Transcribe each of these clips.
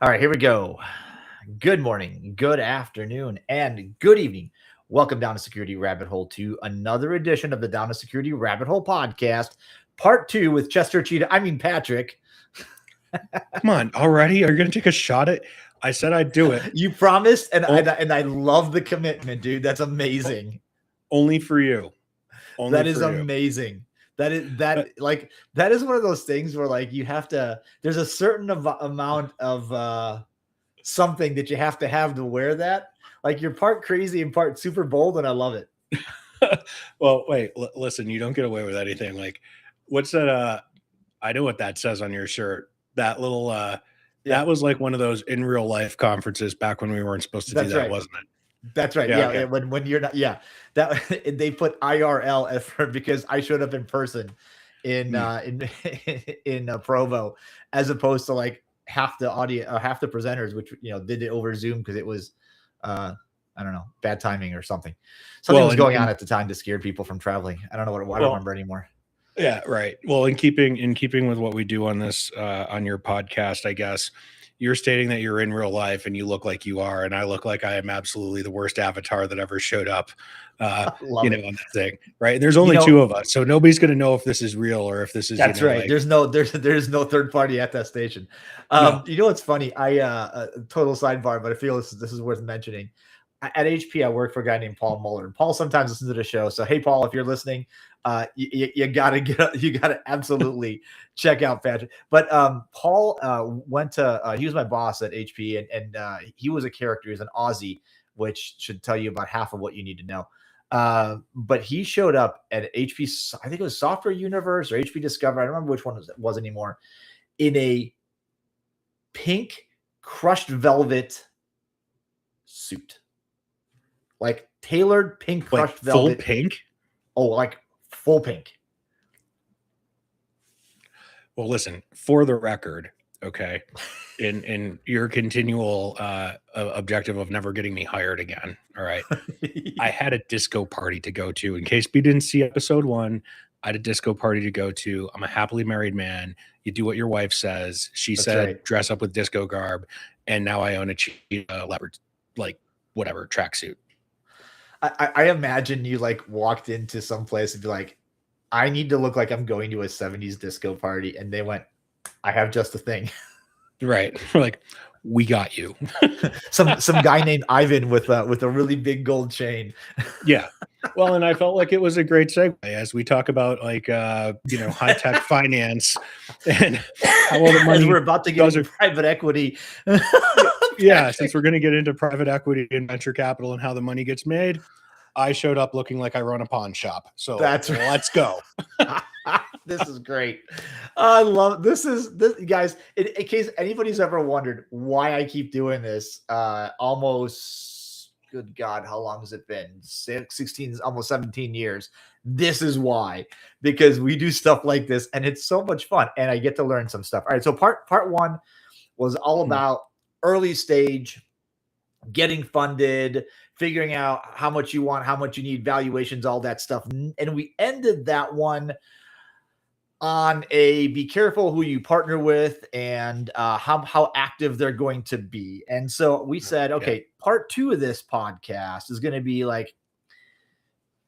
All right, here we go. Good morning, good afternoon, and good evening. Welcome down to Security Rabbit Hole to another edition of the Down to Security Rabbit Hole podcast, part two with Chester Cheetah. Patrick. Come on, already? Are you going to take a shot at? I said I'd do it. You promised, and I love the commitment, dude. That's amazing. Only for you. That is amazing. That is one of those things where like you have to. There's a certain amount of something that you have to wear that. Like you're part crazy and part super bold, and I love it. Well, wait, listen, you don't get away with anything. Like, what's that? I know what that says on your shirt. That little, that was like one of those in real life conferences back when we weren't supposed to do that, wasn't it? That's right. Yeah. Okay. When you're not, that they put IRL for because I showed up in person in Provo, as opposed to like half the audio, half the presenters, which did it over Zoom because it was, I don't know, bad timing or something. Something was going on at the time to scare people from traveling. I don't know I don't remember anymore. Yeah, right. Well, in keeping with what we do on this on your podcast, I guess you're stating that you're in real life and you look like you are, and I look like I am absolutely the worst avatar that ever showed up, on that thing, right? And there's only two of us, so nobody's going to know if this is real or if this is. That's right. Like, there's no third party attestation. No. You know what's funny? I total sidebar, but I feel this is worth mentioning. At HP, I work for a guy named Paul Muller. Paul sometimes listens to the show. So, hey, Paul, if you're listening, you gotta absolutely check out Patrick. But Paul went to he was my boss at HP, and he was a character. He's an Aussie, which should tell you about half of what you need to know. But he showed up at HP. I think it was Software Universe or HP Discover. I don't remember which one it was anymore. In a pink crushed velvet suit. Like tailored pink crushed velvet. Full pink? Oh, like full pink. Well, listen, for the record, okay, in your continual objective of never getting me hired again, all right, I had a disco party to go to. In case we didn't see episode 1, I had a disco party to go to. I'm a happily married man. You do what your wife says. She said, right. Dress up with disco garb, and now I own a cheetah leopard, like whatever, tracksuit. I imagine you like walked into some place and be like, I need to look like I'm going to a 70s disco party. And they went, I have just the thing. Right. We're like, we got you. some guy named Ivan with a really big gold chain. Yeah. Well, and I felt like it was a great segue as we talk about like, high-tech finance and how all the money we're about to get into private equity. Yeah, since we're going to get into private equity and venture capital and how the money gets made, I showed up looking like I run a pawn shop. So let's go. This is great. I love this. Guys, in case anybody's ever wondered why I keep doing this, almost, good God, how long has it been? 16, almost 17 years. This is why, because we do stuff like this and it's so much fun and I get to learn some stuff. All right. So part 1 was all about early stage, getting funded, figuring out how much you want, how much you need, valuations, all that stuff. And we ended that one on a be careful who you partner with and how active they're going to be. And so we said, okay, part 2 of this podcast is going to be like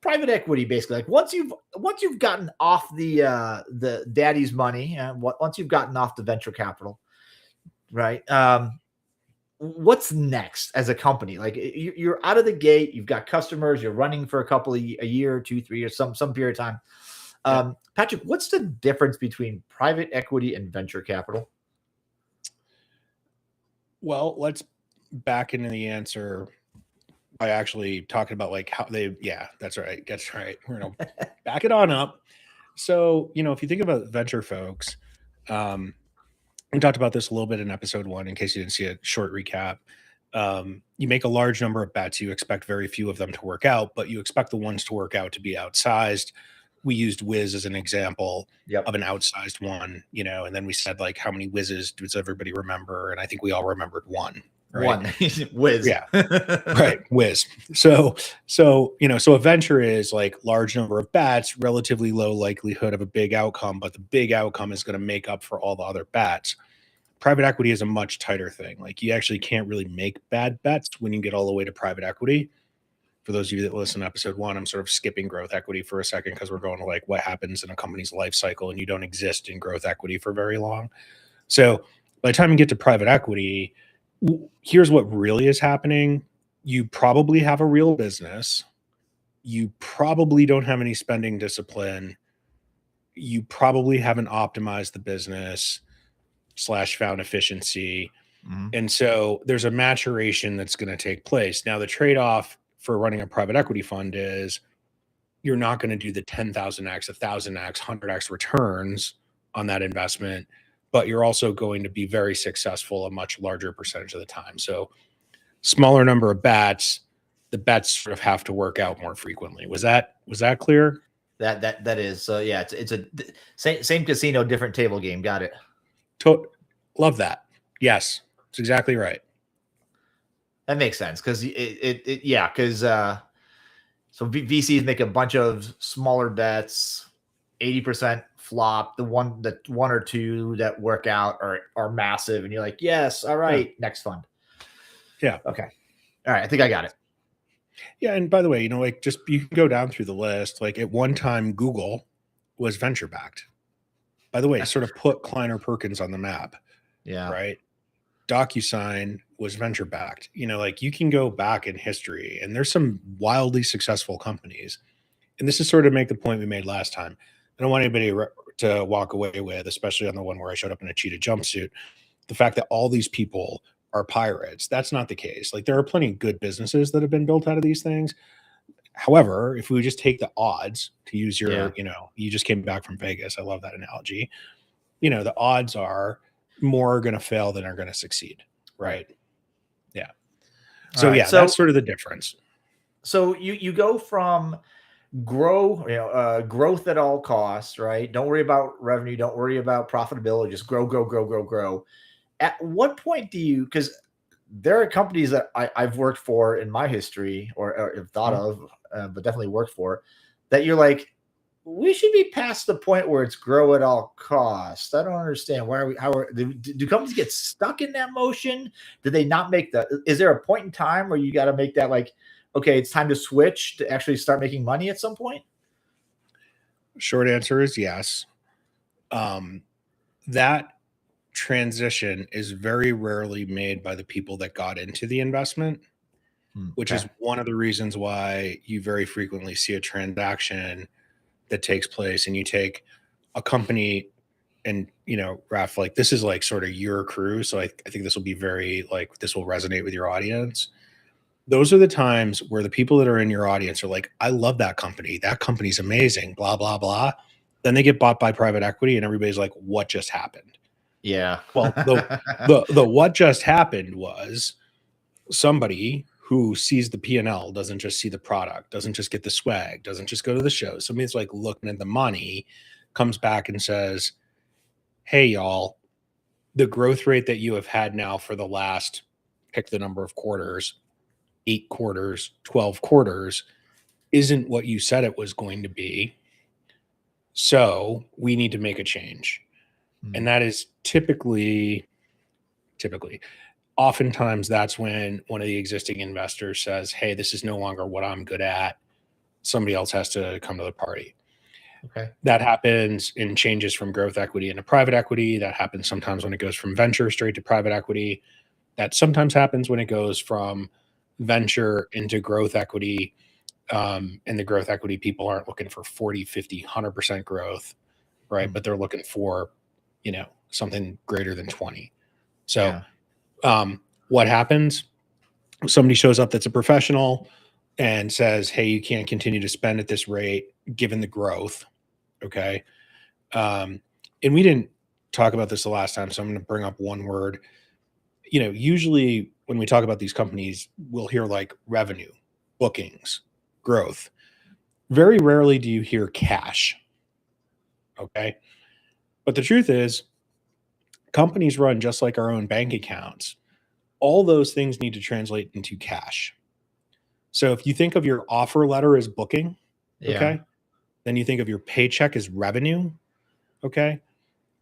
private equity, basically. Like once you've gotten off the daddy's money and once you've gotten off the venture capital, right? What's next as a company? Like you're out of the gate, you've got customers, you're running for a year, 2, 3 years, some period of time. Patrick, what's the difference between private equity and venture capital? Well, let's back into the answer by actually talking about like how that's right. We're going to back it on up. So, if you think about venture folks, we talked about this a little bit in episode 1, in case you didn't see a short recap. You make a large number of bets. You expect very few of them to work out, but you expect the ones to work out to be outsized. We used Wiz as an example of an outsized one, and then we said like, how many Wizzes does everybody remember? And I think we all remembered one. Right? One Wiz. Yeah. Right. Wiz. So a venture is like large number of bets, relatively low likelihood of a big outcome, but the big outcome is going to make up for all the other bets. private equity is a much tighter thing. Like you actually can't really make bad bets when you get all the way to private equity. For those of you that listen to episode 1, I'm sort of skipping growth equity for a second because we're going to like what happens in a company's life cycle, and you don't exist in growth equity for very long. So by the time you get to private equity, here's what really is happening. You probably have a real business. You probably don't have any spending discipline. You probably haven't optimized the business / found efficiency. Mhm. And so there's a maturation that's going to take place. Now, the trade-off for running a private equity fund is you're not going to do the 10,000x, 1,000x, 100x returns on that investment, but you're also going to be very successful a much larger percentage of the time. So smaller number of bets, the bets sort of have to work out more frequently. Was that clear? That is. So yeah, it's a same casino, different table game. Got it. Love that. Yes, that's exactly right. That makes sense because yeah, because so VCs make a bunch of smaller bets, 80% flop. The one or two that work out are massive, and you're like, yes, all right, next fund. Yeah. Okay. All right, I think I got it. Yeah, and by the way, like just you can go down through the list. Like at one time, Google was venture backed. By the way, sort of put Kleiner Perkins on the map. Yeah. Right. DocuSign was venture backed. Like you can go back in history, and there's some wildly successful companies. And this is sort of make the point we made last time. I don't want anybody to walk away with, especially on the one where I showed up in a cheetah jumpsuit, the fact that all these people are pirates. That's not the case. Like there are plenty of good businesses that have been built out of these things. However, if we just take the odds, to use your, you just came back from Vegas. I love that analogy. The odds are more are going to fail than are going to succeed. Right. Yeah. So right, yeah, that's sort of the difference. So you go from growth at all costs, right? Don't worry about revenue. Don't worry about profitability. Just grow. At what point do you, because there are companies that I've worked for in my history or have thought of, but definitely worked for, that you're like, we should be past the point where it's grow at all costs. I don't understand. Do companies get stuck in that motion? Do they not make is there a point in time where you got to make that like, okay, it's time to switch to actually start making money at some point? Short answer is yes. That transition is very rarely made by the people that got into the investment, which is one of the reasons why you very frequently see a transaction that takes place and you take a company and, Raph, like this is like sort of your crew. So I think this will be very like, this will resonate with your audience. Those are the times where the people that are in your audience are like, I love that company. That company's amazing, blah, blah, blah. Then they get bought by private equity and everybody's like, what just happened? Yeah. Well, the what just happened was somebody who sees the P&L, doesn't just see the product, doesn't just get the swag, doesn't just go to the show. Somebody's like looking at the money, comes back and says, hey, y'all, the growth rate that you have had now for the last, pick the number of quarters, 8 quarters, 12 quarters, isn't what you said it was going to be. So we need to make a change. And that is typically, oftentimes that's when one of the existing investors says, hey, this is no longer what I'm good at. Somebody else has to come to the party. Okay. That happens in changes from growth equity into private equity. That happens sometimes when it goes from venture straight to private equity. That sometimes happens when it goes from venture into growth equity. And the growth equity people aren't looking for 40, 50, 100% growth, right? But they're looking for, something greater than 20. So what happens? Somebody shows up that's a professional and says, hey, you can't continue to spend at this rate given the growth. Okay. And we didn't talk about this the last time, so I'm going to bring up one word. Usually when we talk about these companies, we'll hear like revenue, bookings, growth. Very rarely do you hear cash. Okay. But the truth is, companies run just like our own bank accounts. All those things need to translate into cash. So if you think of your offer letter as booking, okay, then you think of your paycheck as revenue, okay,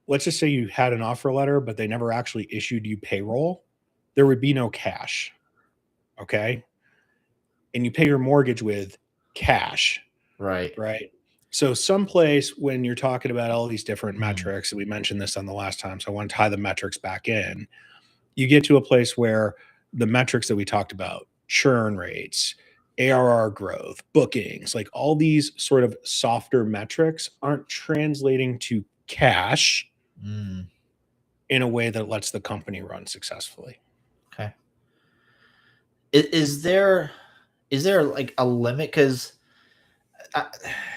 let's just say you had an offer letter, but they never actually issued you payroll, there would be no cash. Okay. And you pay your mortgage with cash. Right. Right. So someplace when you're talking about all these different metrics, and we mentioned this on the last time, so I want to tie the metrics back in, you get to a place where the metrics that we talked about, churn rates, ARR growth, bookings, like all these sort of softer metrics aren't translating to cash in a way that lets the company run successfully. Okay. Is there like a limit? Because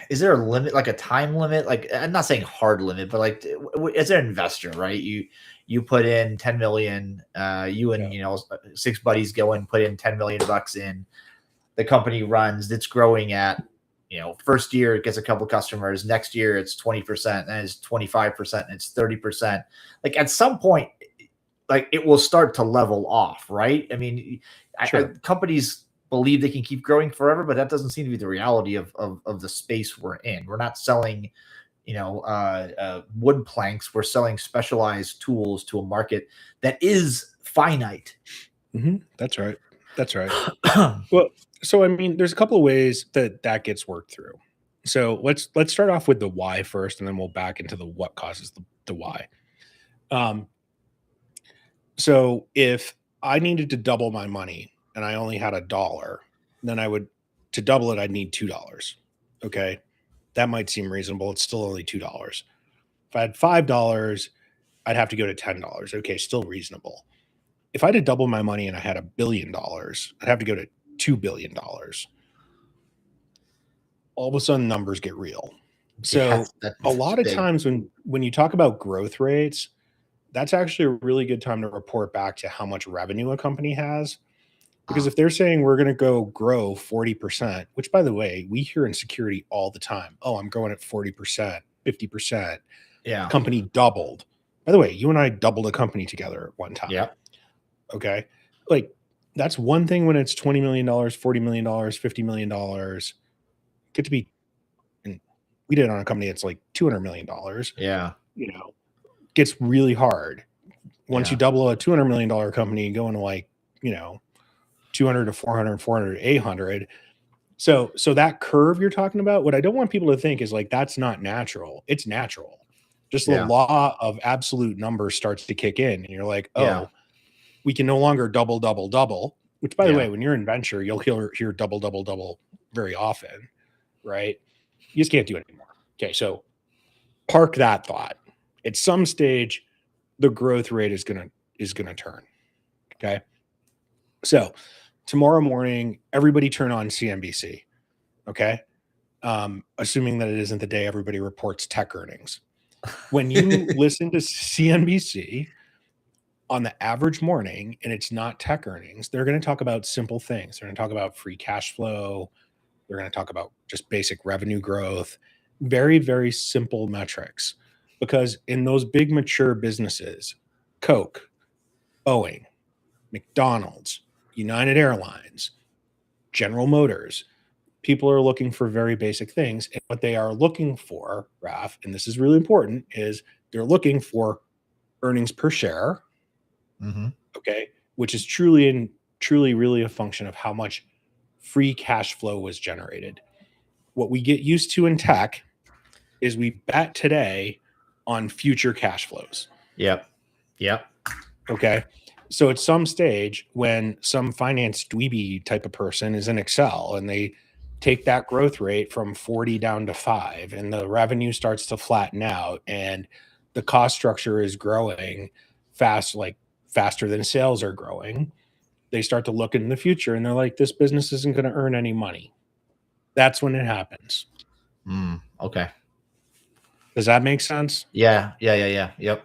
is there a limit, like a time limit? Like, I'm not saying hard limit, but like, as an investor, right? You put in 10 million, you and, you know, 6 buddies go and put in 10 million bucks in. The company runs, it's growing at, you know, first year it gets a couple customers, next year it's 20%, and it's 25%, and it's 30%. Like at some point, like it will start to level off, right? I mean, Sure. companies believe they can keep growing forever, but that doesn't seem to be the reality of the space we're in. We're not selling, you know, wood planks. We're selling specialized tools to a market that is finite. That's right. That's right. Well, so I mean, there's a couple of ways that gets worked through. So let's start off with the why first, and then we'll back into the what causes the why. So if I needed to double my money and I only had $1, then to double it, I'd need $2. Okay. That might seem reasonable. It's still only $2. If I had $5, I'd have to go to $10. Okay. Still reasonable. If I had to double my money and I had $1 billion, I'd have to go to $2 billion. All of a sudden numbers get real. So a lot of times when you talk about growth rates, that's actually a really good time to report back to how much revenue a company has. Because if they're saying we're going to go grow 40%, which by the way, we hear in security all the time. Oh, I'm growing at 40%, 50%. Yeah. Company doubled. By the way, you and I doubled a company together at one time. Yeah. Okay. Like that's one thing when it's $20 million, $40 million, $50 million. Get to be, and we did it on a company that's like $200 million. Yeah. You know, gets really hard. Once you double a $200 million company, going to like, you know, 200 to 400, 400 to 800. So that curve you're talking about, what I don't want people to think is like, that's not natural. It's natural. Just the law of absolute numbers starts to kick in and you're like, oh, we can no longer double, double, double, which by the way, when you're in venture, you'll hear double, double, double very often, right? You just can't do it anymore. Okay. So park that thought. At some stage, the growth rate is going to turn. Okay. So tomorrow morning, everybody turn on CNBC. Okay. Assuming that it isn't the day everybody reports tech earnings. When you listen to CNBC on the average morning and it's not tech earnings, they're going to talk about simple things. They're going to talk about free cash flow. They're going to talk about just basic revenue growth, very, very simple metrics. Because in those big mature businesses, Coke, Boeing, McDonald's, United Airlines, General Motors, people are looking for very basic things. And what they are looking for, Raf, and this is really important, is they're looking for earnings per share. Okay. Which is truly really a function of how much free cash flow was generated. What we get used to in tech is we bet today on future cash flows. Yep. Okay. So at some stage when some finance dweeby type of person is in Excel and they take that growth rate from 40 down to 5 and the revenue starts to flatten out and the cost structure is growing faster than sales are growing, they start to look in the future and they're like, this business isn't going to earn any money. That's when it happens. Okay. Does that make sense? Yeah. Yep.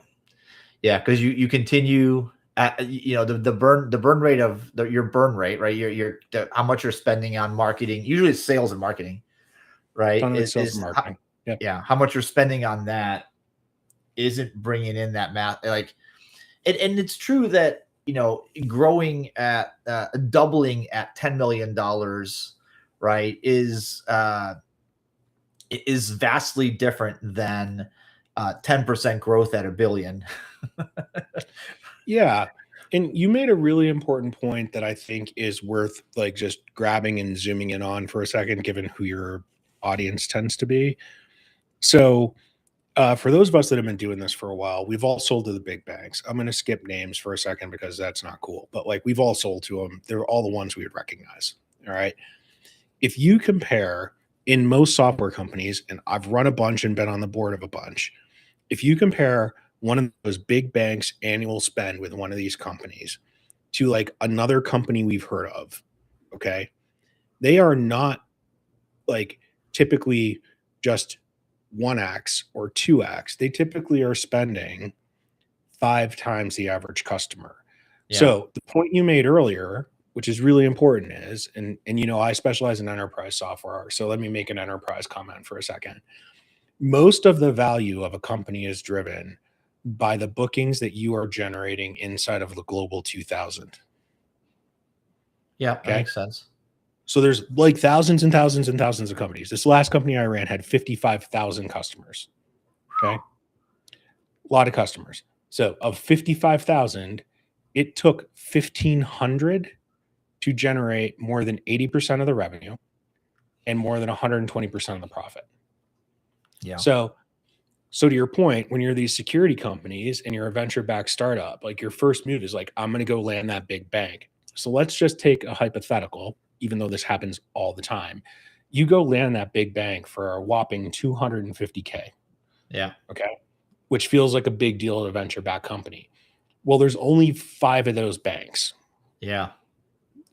Yeah. Cause you continue at, you know, the burn rate of your burn rate, right? Your how much you're spending on marketing. Usually it's sales and marketing, right? Sales and marketing. How much you're spending on that isn't bringing in that math. Like, and it's true that, you know, growing at doubling at $10 million, right, is vastly different than, 10% growth at $1 billion. Yeah. And you made a really important point that I think is worth like just grabbing and zooming in on for a second, given who your audience tends to be. So, for those of us that have been doing this for a while, we've all sold to the big banks. I'm going to skip names for a second because that's not cool, but like we've all sold to them. They're all the ones we would recognize. All right. If you compare in most software companies, and I've run a bunch and been on the board of a bunch, if you compare one of those big banks' annual spend with one of these companies to like another company we've heard of, okay, they are not like typically just 1x or 2x. They typically are spending 5 times the average customer. Yeah. So the point you made earlier, which is really important, is and you know I specialize in enterprise software, so let me make an enterprise comment for a second. Most of the value of a company is driven by the bookings that you are generating inside of the global 2000. Yeah, that Okay. makes sense. So there's like thousands and thousands and thousands of companies. This last company I ran had 55,000 customers. Okay. A lot of customers. So of 55,000, it took 1,500 to generate more than 80% of the revenue and more than 120% of the profit. Yeah. So to your point, when you're these security companies and you're a venture-backed startup, like your first move is like, I'm going to go land that big bank. So let's just take a hypothetical, even though this happens all the time. You go land that big bank for a whopping $250K. Yeah. Okay. Which feels like a big deal at a venture-backed company. Well, there's only 5 of those banks. Yeah.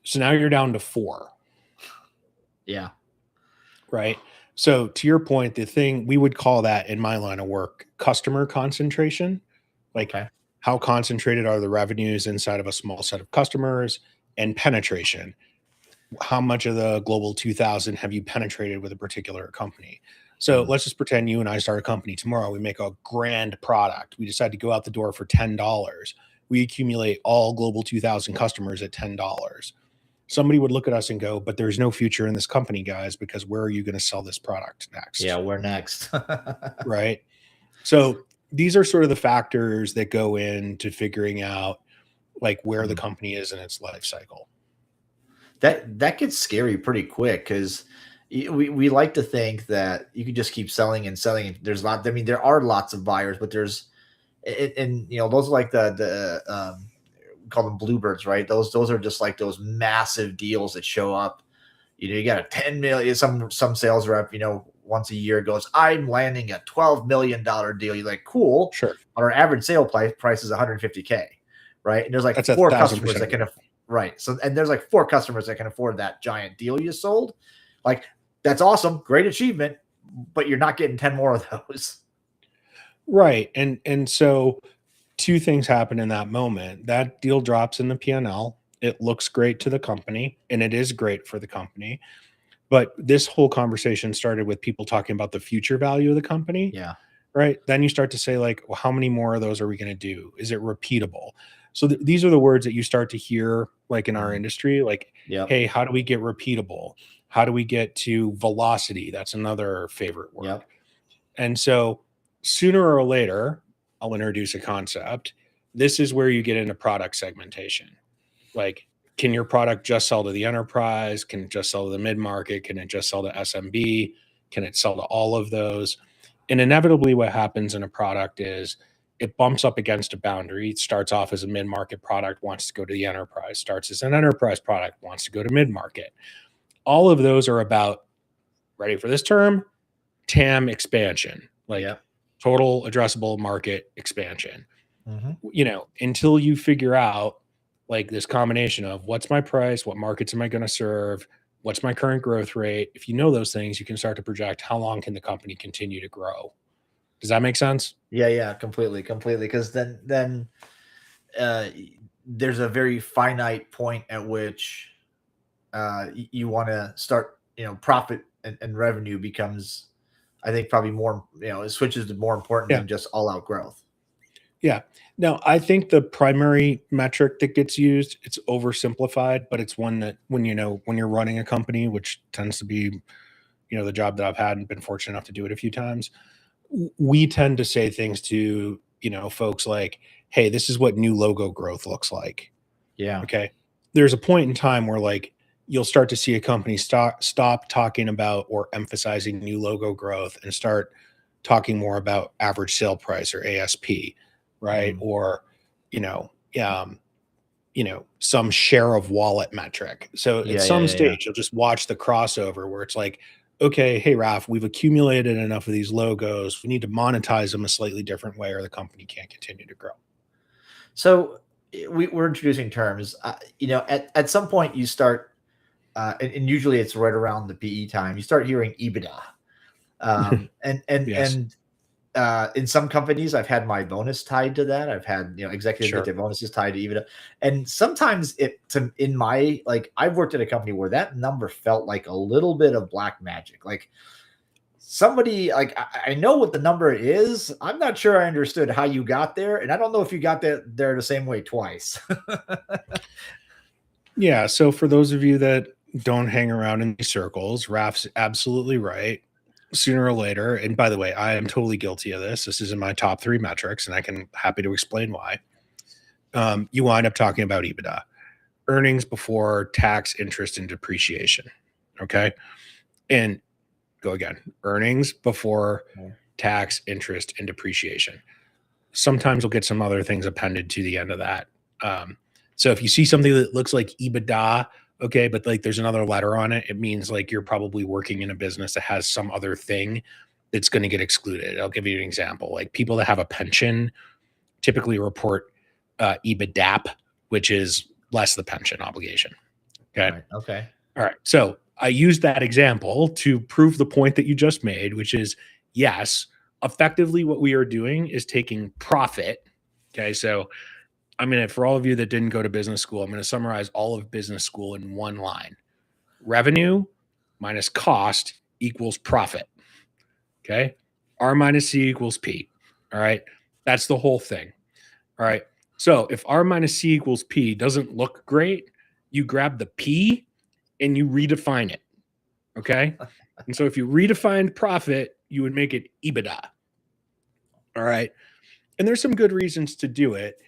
So now you're down to 4. Yeah. Right. So to your point, the thing we would call that in my line of work, customer concentration, like how concentrated are the revenues inside of a small set of customers, and penetration. How much of the global 2000 have you penetrated with a particular company? So let's just pretend you and I start a company tomorrow. We make a grand product. We decide to go out the door for $10. We accumulate all global 2000 customers at $10. Somebody would look at us and go, but there's no future in this company, guys, because where are you going to sell this product next? Yeah, we're next. Right. So these are sort of the factors that go into figuring out like where the company is in its life cycle. That gets scary pretty quick because we like to think that you can just keep selling and selling. There's lot. I mean, there are lots of buyers, but there's and you know those are like the call them bluebirds, right? Those are just like those massive deals that show up. You know, you got a 10 million. Some sales rep, you know, once a year goes, I'm landing a $12 million deal. You're like, cool. Sure. But our average sale price is 150K, right? And there's like That's 4 1,000% customers that can. Right. So, and there's like 4 customers that can afford that giant deal you just sold. Like, that's awesome. Great achievement, but you're not getting 10 more of those. Right. And so 2 things happen in that moment. That deal drops in the P&L. It looks great to the company, and it is great for the company. But this whole conversation started with people talking about the future value of the company. Yeah. Right. Then you start to say like, well, how many more of those are we going to do? Is it repeatable? So these are the words that you start to hear like in our industry, like, hey, how do we get repeatable? How do we get to velocity? That's another favorite word. Yep. And so sooner or later, I'll introduce a concept. This is where you get into product segmentation. Like, can your product just sell to the enterprise? Can it just sell to the mid-market? Can it just sell to SMB? Can it sell to all of those? And inevitably what happens in a product is it bumps up against a boundary. It starts off as a mid-market product, wants to go to the enterprise, starts as an enterprise product, wants to go to mid-market. All of those are about, ready for this term, TAM expansion, like total addressable market expansion. You know, until you figure out like this combination of what's my price, what markets am I going to serve, what's my current growth rate. If you know those things, you can start to project how long can the company continue to grow. Does that make sense? Yeah, completely. Because then there's a very finite point at which you want to start. You know, profit and revenue becomes, I think, probably more. You know, it switches to more important than just all out growth. Yeah. Now, I think the primary metric that gets used, it's oversimplified, but it's one that when you're running a company, which tends to be, you know, the job that I've had and been fortunate enough to do it a few times, we tend to say things to, folks like, hey, this is what new logo growth looks like. Yeah. Okay. There's a point in time where like you'll start to see a company stop talking about or emphasizing new logo growth and start talking more about average sale price or ASP, right? Or, you know, um, some share of wallet metric. So at some stage, you'll just watch the crossover where it's like, okay, hey, Raf, we've accumulated enough of these logos. We need to monetize them a slightly different way or the company can't continue to grow. So we're introducing terms. At some point you start, and usually it's right around the PE time. You start hearing EBITDA, and Yes. in some companies, I've had my bonus tied to that. I've had executives get Sure. their bonuses tied to EBITDA, and sometimes I've worked at a company where that number felt like a little bit of black magic, like. Somebody like I know what the number is. I'm not sure I understood how you got there, and I don't know if you got there the same way twice. Yeah. So for those of you that don't hang around in these circles, Raf's absolutely right. Sooner or later, and by the way, I am totally guilty of this. This is in my top 3 metrics, and I can happy to explain why. You wind up talking about EBITDA, earnings before tax, interest, and depreciation. Okay. And go again, earnings before tax, interest, and depreciation. Sometimes we'll get some other things appended to the end of that. So if you see something that looks like EBITDA, okay, but like there's another letter on it, it means like you're probably working in a business that has some other thing that's going to get excluded. I'll give you an example. Like people that have a pension typically report EBITDA, which is less the pension obligation. Okay. Right. Okay. All right. So I used that example to prove the point that you just made, which is yes, effectively what we are doing is taking profit. Okay. So for all of you that didn't go to business school, I'm going to summarize all of business school in one line. Revenue minus cost equals profit. Okay. R minus C equals P. All right. That's the whole thing. All right. So if R minus C equals P doesn't look great, you grab the P and you redefine it. Okay. And so if you redefined profit, you would make it EBITDA. All right. And there's some good reasons to do it.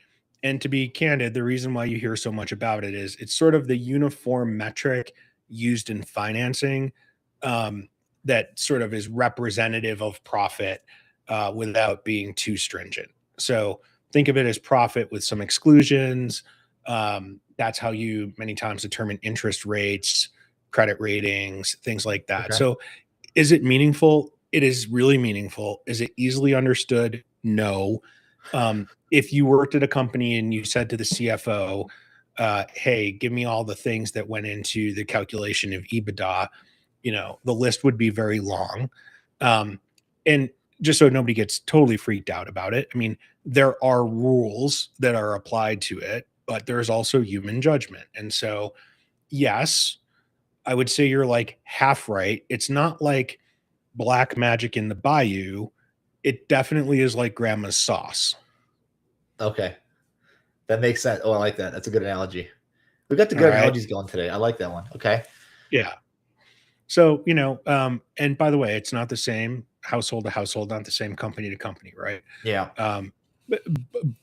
And to be candid, the reason why you hear so much about it is it's sort of the uniform metric used in financing that sort of is representative of profit without being too stringent. So think of it as profit with some exclusions. That's how you many times determine interest rates, credit ratings, things like that. Okay. So is it meaningful? It is really meaningful. Is it easily understood? No. If you worked at a company and you said to the CFO, hey, give me all the things that went into the calculation of EBITDA, the list would be very long. And just so nobody gets totally freaked out about it, I mean, there are rules that are applied to it, but there's also human judgment. And so, yes, I would say you're like half right. It's not like black magic in the bayou. It definitely is like grandma's sauce. Okay. That makes sense. Oh, I like that. That's a good analogy. We got the All good right. analogies going today. I like that one. Okay. Yeah. So, and by the way, it's not the same household to household, not the same company to company, right? Yeah. But,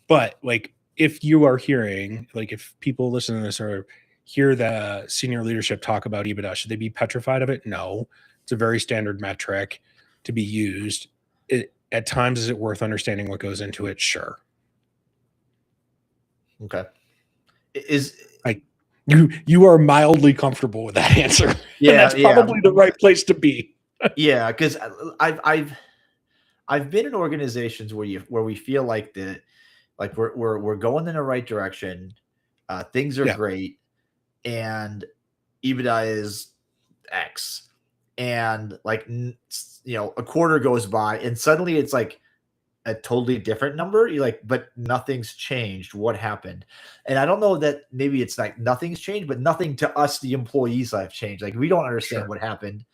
but like if you are hearing, like if people listen to this or hear the senior leadership talk about EBITDA, should they be petrified of it? No. It's a very standard metric to be used. At times, is it worth understanding what goes into it? Sure. Okay. Like you are mildly comfortable with that answer. Yeah, and that's probably the right place to be. Yeah, because I've been in organizations where we feel like we're going in the right direction, things are great, and EBITDA is X, and a quarter goes by, and suddenly it's like a totally different number. You're like, but nothing's changed. What happened? And I don't know that maybe it's like nothing's changed, but nothing to us, the employees, have changed. Like we don't understand what happened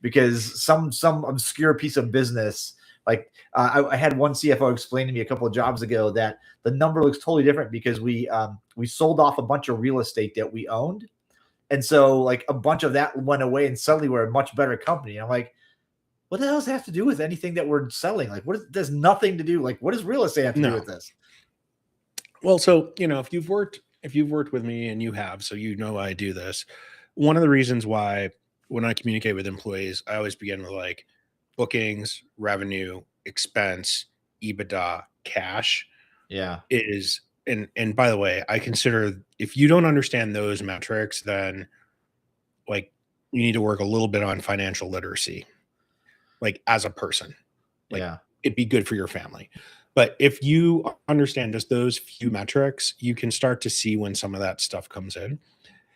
because some obscure piece of business. Like I had one CFO explain to me a couple of jobs ago that the number looks totally different because we sold off a bunch of real estate that we owned, and so like a bunch of that went away, and suddenly we're a much better company. And I'm like, what the hell does it have to do with anything that we're selling? Like, there's nothing to do. Like, what does real estate have to do with this? Well, so, if you've worked with me, and you have, so I do this. One of the reasons why when I communicate with employees, I always begin with like bookings, revenue, expense, EBITDA, cash Yeah. is, and by the way, I consider if you don't understand those metrics, then like you need to work a little bit on financial literacy, like as a person. Like Yeah. it'd be good for your family. But if you understand just those few metrics, you can start to see when some of that stuff comes in.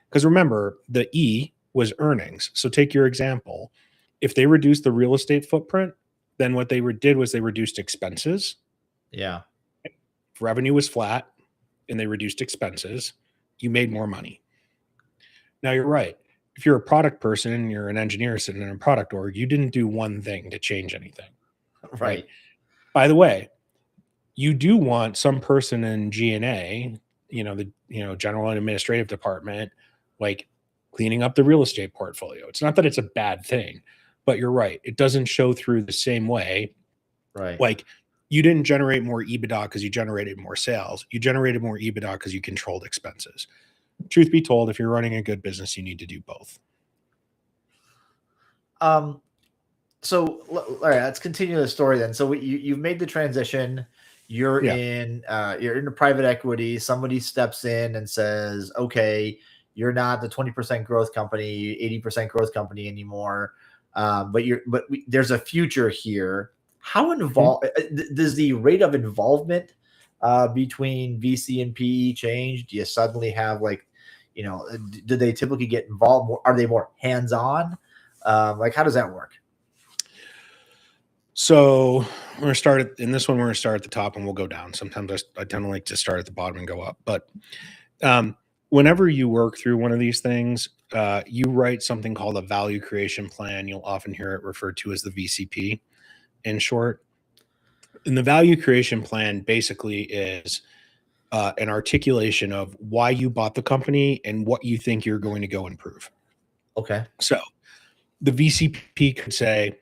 Because remember, the E was earnings. So take your example. If they reduced the real estate footprint, then what they did was they reduced expenses. Yeah. If revenue was flat and they reduced expenses, you made more money. Now you're right. If you're a product person and you're an engineer sitting in a product org, you didn't do one thing to change anything. Right. By the way, you do want some person in G&A, the general and administrative department, like cleaning up the real estate portfolio. It's not that it's a bad thing, but you're right. It doesn't show through the same way. Right. Like you didn't generate more EBITDA because you generated more sales. You generated more EBITDA because you controlled expenses. Truth be told, if you're running a good business, you need to do both. So all right, let's continue the story then. So you've made the transition. You're Yeah. you're into private equity. Somebody steps in and says, "Okay, you're not the 20% growth company, 80% growth company anymore, but there's a future here." How involved does the rate of involvement between VC and PE change? Do you suddenly have like, do they typically get involved more? Are they more hands on? Like, how does that work? So we're going to start in this one. We're going to start at the top and we'll go down. Sometimes I tend to like to start at the bottom and go up. But whenever you work through one of these things, you write something called a value creation plan. You'll often hear it referred to as the VCP in short. And the value creation plan basically is an articulation of why you bought the company and what you think you're going to go improve. Okay. So the VCP could say,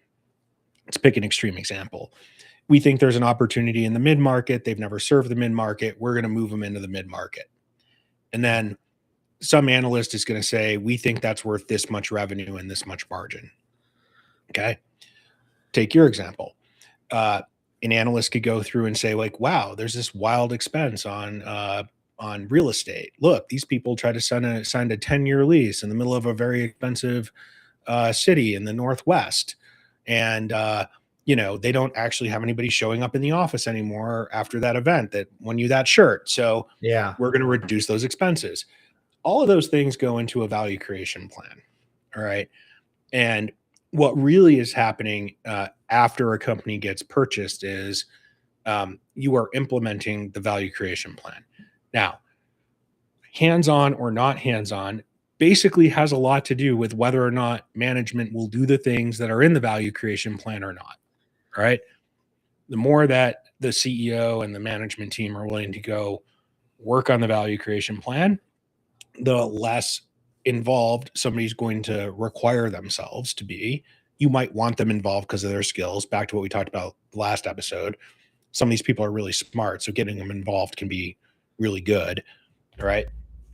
let's pick an extreme example. We think there's an opportunity in the mid-market. They've never served the mid-market. We're going to move them into the mid-market. And then some analyst is going to say, we think that's worth this much revenue and this much margin. Okay. Take your example. An analyst could go through and say like, wow, there's this wild expense on real estate. Look, these people try to sign a 10-year lease in the middle of a very expensive city in the Northwest. And, they don't actually have anybody showing up in the office anymore after that event that won you that shirt. So Yeah. we're going to reduce those expenses. All of those things go into a value creation plan. All right. And what really is happening after a company gets purchased is you are implementing the value creation plan. Now, hands-on or not hands-on basically has a lot to do with whether or not management will do the things that are in the value creation plan or not. Right? The more that the CEO and the management team are willing to go work on the value creation plan, the less involved somebody's going to require themselves to be. You might want them involved because of their skills. Back to what we talked about last episode. Some of these people are really smart, so getting them involved can be really good, right?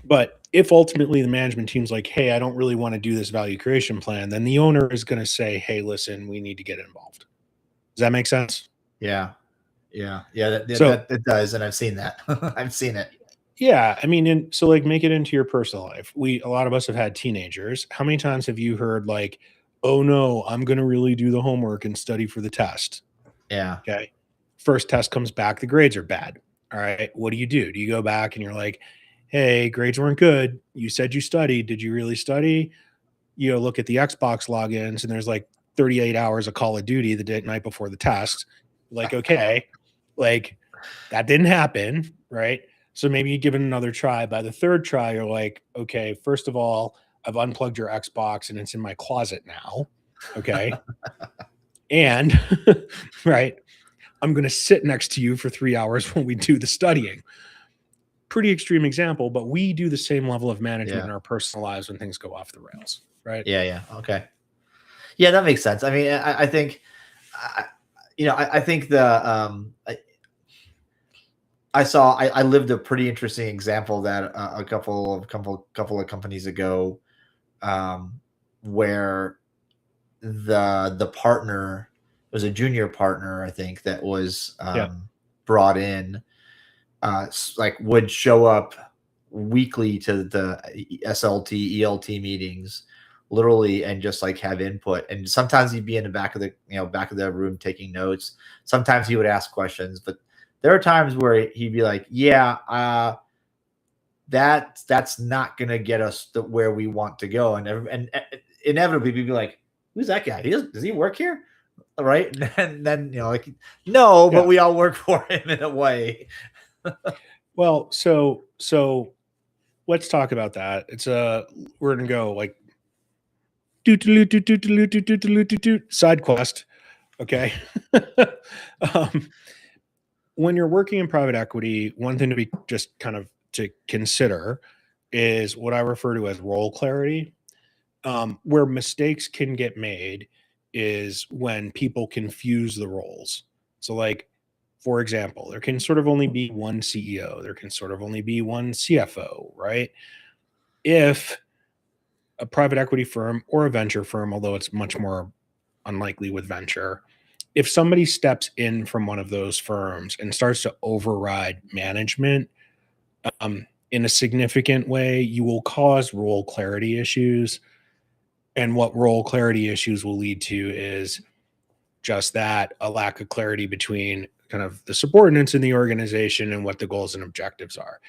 But if ultimately the management team's like, hey, I don't really want to do this value creation plan, then the owner is going to say, hey, listen, we need to get involved. Does that make sense? Yeah. That does, and I've seen that. I've seen it. Yeah, I mean, and so like make it into your personal life. A lot of us have had teenagers. How many times have you heard like, "Oh no, I'm going to really do the homework and study for the test." Yeah. Okay. First test comes back, the grades are bad. All right. What do? Do you go back and you're like, "Hey, grades weren't good. You said you studied. Did you really study?" Look at the Xbox logins and there's like 38 hours of Call of Duty the night before the test. Like, okay, like that didn't happen, right? So maybe you give it another try. By the third try, you're like, okay, first of all, I've unplugged your Xbox and it's in my closet now. Okay. And right, I'm going to sit next to you for 3 hours when we do the studying. Pretty extreme example, but we do the same level of management in our personal lives when things go off the rails, right? Yeah. Okay. Yeah, that makes sense. I mean, I think, I think I lived a pretty interesting example that a couple of companies ago, um, where the partner was a junior partner, I think, that was Yeah. brought in, like would show up weekly to the SLT ELT meetings, literally, and just like have input. And sometimes he'd be in the back of the room taking notes. Sometimes he would ask questions, but there are times where he'd be like, "Yeah, that's not gonna get us to where we want to go," and inevitably we'd be like, "Who's that guy? Does he work here?" Right? And then like, no, but Yeah. we all work for him in a way. Well, so let's talk about that. We're gonna go like side quest. Okay. um, when you're working in private equity, one thing to be just kind of to consider is what I refer to as role clarity. Where mistakes can get made is when people confuse the roles. So, like, for example, there can sort of only be one CEO, there can sort of only be one CFO, right? If a private equity firm or a venture firm, although it's much more unlikely with venture, if somebody steps in from one of those firms and starts to override management in a significant way, you will cause role clarity issues. And what role clarity issues will lead to is just that, a lack of clarity between kind of the subordinates in the organization and what the goals and objectives are.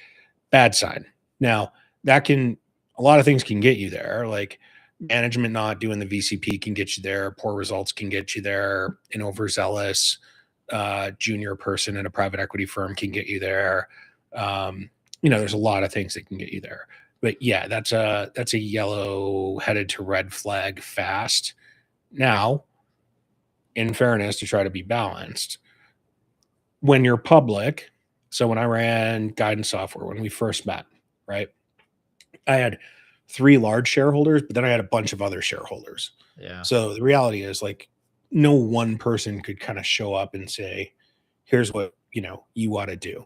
Bad sign. Now, that can, a lot of things can get you there. Like management not doing the VCP can get you there. Poor results can get you there. An overzealous junior person in a private equity firm can get you there. There's a lot of things that can get you there. But yeah, that's a yellow headed to red flag fast. Now, in fairness, to try to be balanced, when you're public, so when I ran guidance software, when we first met, right, I had 3 large shareholders, but then I had a bunch of other shareholders. Yeah. So the reality is, like, no one person could kind of show up and say, here's what you ought to do.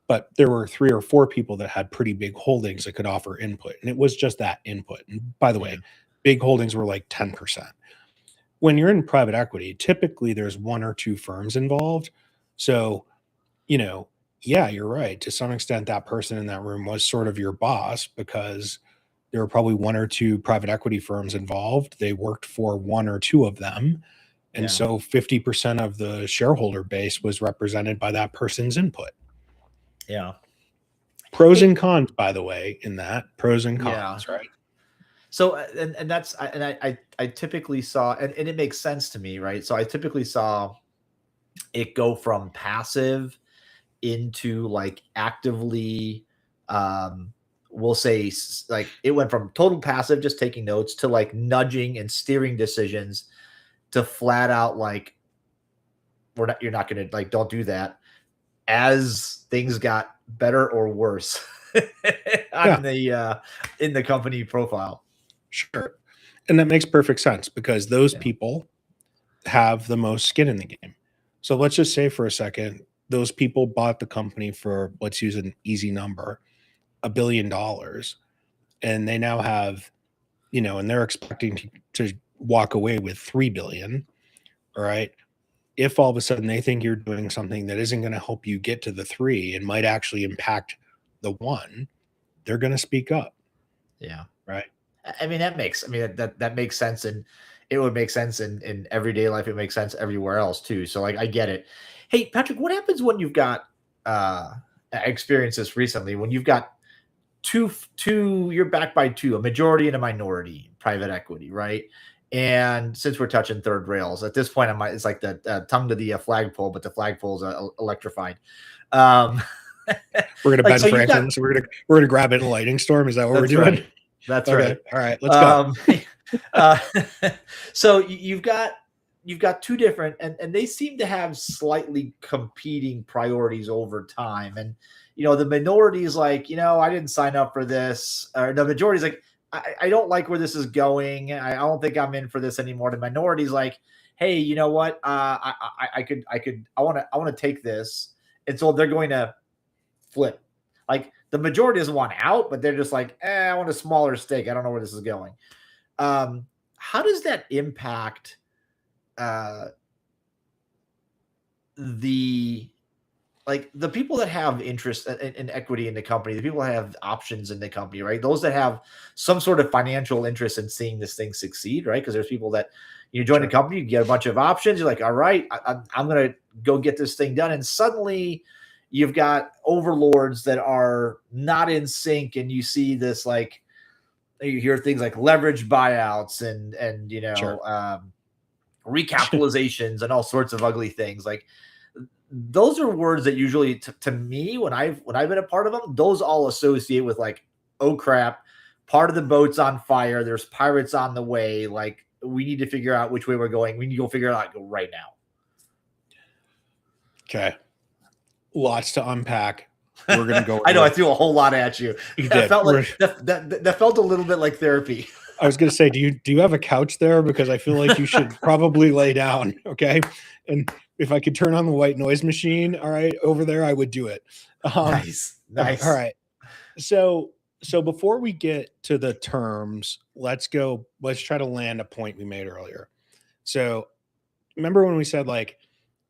But there were 3 or 4 people that had pretty big holdings that could offer input, and it was just that input. And by the Yeah. way, big holdings were like 10%. When you're in private equity, typically there's 1 or 2 firms involved. So, yeah, you're right. To some extent, that person in that room was sort of your boss because there were probably 1 or 2 private equity firms involved. They worked for 1 or 2 of them. And Yeah. so 50% of the shareholder base was represented by that person's input. Yeah. Pros and cons, by the way, in that pros and cons, Yeah. right? So and that's I typically saw, and it makes sense to me, right? So I typically saw it go from passive into like actively, we'll say, like it went from total passive, just taking notes, to like nudging and steering decisions, to flat out like, you're not gonna, like, don't do that, as things got better or worse Yeah, on in the company profile. sure. And that makes perfect sense because those Yeah. people have the most skin in the game. So let's just say for a second, those people bought the company for, let's use an easy number, $1 billion. And they now have, and they're expecting to walk away with 3 billion. All right. If all of a sudden they think you're doing something that isn't going to help you get to the 3 and might actually impact the 1, they're going to speak up. Yeah. Right. I mean, that makes sense, and it would make sense in everyday life. It makes sense everywhere else too. So like, I get it. Hey, Patrick, what happens when you've got, I experienced this recently, when you've got you're backed by two, a majority and a minority private equity, right? And since we're touching third rails at this point, it's like the tongue to the flagpole, but the flagpole's electrified. Um, We're gonna like, Ben so you've got, Franklin. So we're gonna grab it in a lightning storm. Is that what we're that's doing? right. That's Okay. right. All right. Let's go. Uh, so you've got two different, and they seem to have slightly competing priorities over time. And the minority is like, I didn't sign up for this, or the majority is like, I don't like where this is going. I don't think I'm in for this anymore. The minority's like, hey, you know what? I want to take this. And so they're going to flip. Like the majority doesn't want out, but they're just like, I want a smaller stake. I don't know where this is going. How does that impact the people that have interest in equity in the company, the people that have options in the company, right? Those that have some sort of financial interest in seeing this thing succeed, right? Because there's people that you join the company, you get a bunch of options. You're like, all right, I'm going to go get this thing done. And suddenly you've got overlords that are not in sync. And you see this, like, you hear things like leverage buyouts and recapitalizations and all sorts of ugly things. Like, those are words that usually to me, when I've been a part of them, those all associate with like, oh crap, part of the boat's on fire, there's pirates on the way, like we need to figure out which way we're going, we need to go figure it out right now. Okay, lots to unpack. We're gonna go. I know I threw a whole lot at you. That felt like that felt a little bit like therapy. I was gonna say, do you have a couch there? Because I feel like you should probably lay down. Okay, and if I could turn on the white noise machine, all right, over there, I would do it. Nice. All right. So before we get to the terms, let's try to land a point we made earlier. So remember when we said, like,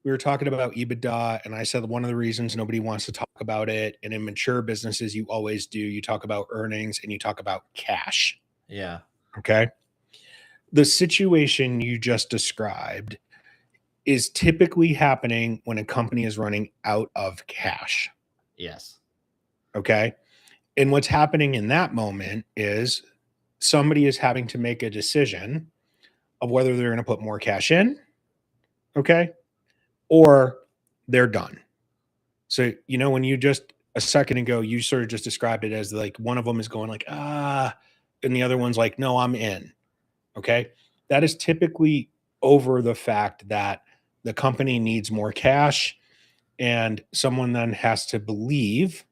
we were talking about EBITDA, and I said one of the reasons nobody wants to talk about it, and in mature businesses, you always do. You talk about earnings and you talk about cash. Yeah. Okay. The situation you just described is typically happening when a company is running out of cash. Yes. Okay. And what's happening in that moment is somebody is having to make a decision of whether they're going to put more cash in. Okay. Or they're done. So, when you just a second ago, you sort of just described it as like one of them is going like, and the other one's like, no, I'm in. Okay. That is typically over the fact that the company needs more cash, and someone then has to believe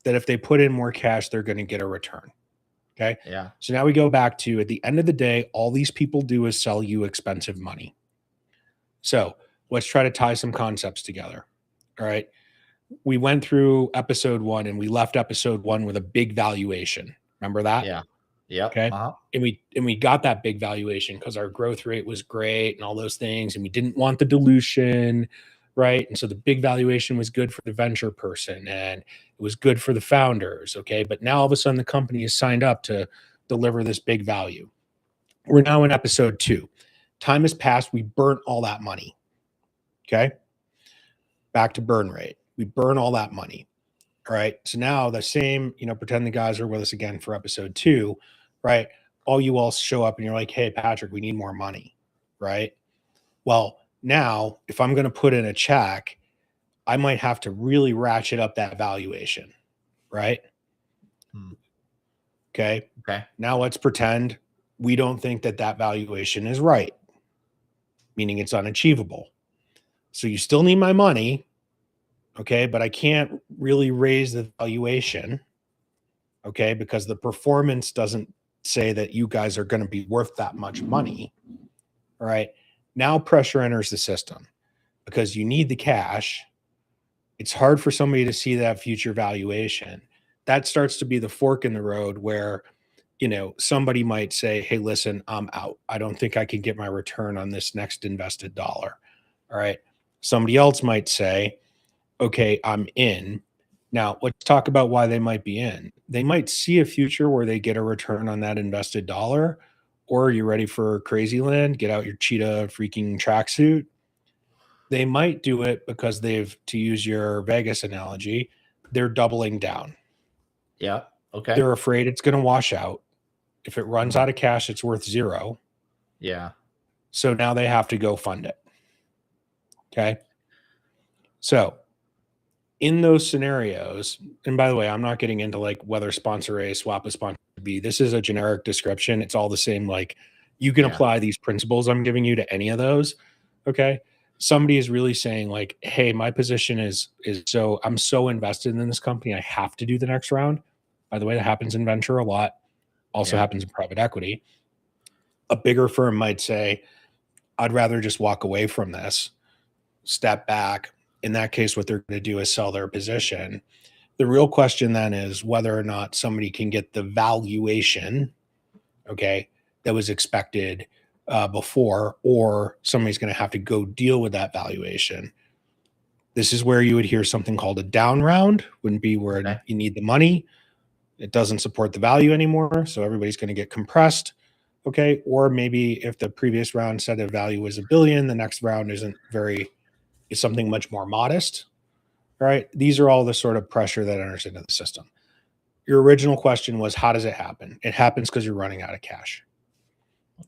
that if they put in more cash, they're going to get a return. Okay. Yeah. So now we go back to, at the end of the day, all these people do is sell you expensive money. So let's try to tie some concepts together. All right. We went through episode 1 and we left episode 1 with a big valuation. Remember that? Yeah. Yeah. Okay. And we got that big valuation because our growth rate was great and all those things. And we didn't want the dilution. Right. And so the big valuation was good for the venture person and it was good for the founders. Okay. But now all of a sudden the company is signed up to deliver this big value. We're now in episode 2. Time has passed. We burnt all that money. Okay. Back to burn rate. We burn all that money. All right. So now the same, pretend the guys are with us again for episode 2, right? All you all show up and you're like, hey, Patrick, we need more money. Right. Well, now if I'm going to put in a check, I might have to really ratchet up that valuation. Right. Okay. Now let's pretend we don't think that valuation is right, meaning it's unachievable. So you still need my money. Okay. But I can't really raise the valuation. Okay. Because the performance doesn't say that you guys are going to be worth that much money. All right. Now pressure enters the system because you need the cash. It's hard for somebody to see that future valuation. That starts to be the fork in the road where, somebody might say, hey, listen, I'm out. I don't think I can get my return on this next invested dollar. All right. Somebody else might say, okay, I'm in. Now, let's talk about why they might be in. They might see a future where they get a return on that invested dollar. Or are you ready for crazy land? Get out your cheetah freaking tracksuit. They might do it because to use your Vegas analogy, they're doubling down. Yeah. Okay. They're afraid it's going to wash out. If it runs out of cash, it's worth 0. Yeah. So now they have to go fund it. Okay. So in those scenarios, and by the way, I'm not getting into like whether sponsor A swap a sponsor B. This is a generic description. It's all the same. Like you can apply these principles I'm giving you to any of those. Okay. Somebody is really saying like, hey, my position is so I'm so invested in this company. I have to do the next round. By the way, that happens in venture a lot. Also Yeah. happens in private equity. A bigger firm might say, I'd rather just walk away from this, step back. In that case, what they're going to do is sell their position. The real question then is whether or not somebody can get the valuation, okay, that was expected before, or somebody's going to have to go deal with that valuation. This is where you would hear something called a down round, wouldn't be where Okay. you need the money. It doesn't support the value anymore. So everybody's going to get compressed. Okay. Or maybe if the previous round said the value was $1 billion, the next round is something much more modest. Right. These are all the sort of pressure that enters into the system. Your original question was, how does it happen? It happens because you're running out of cash.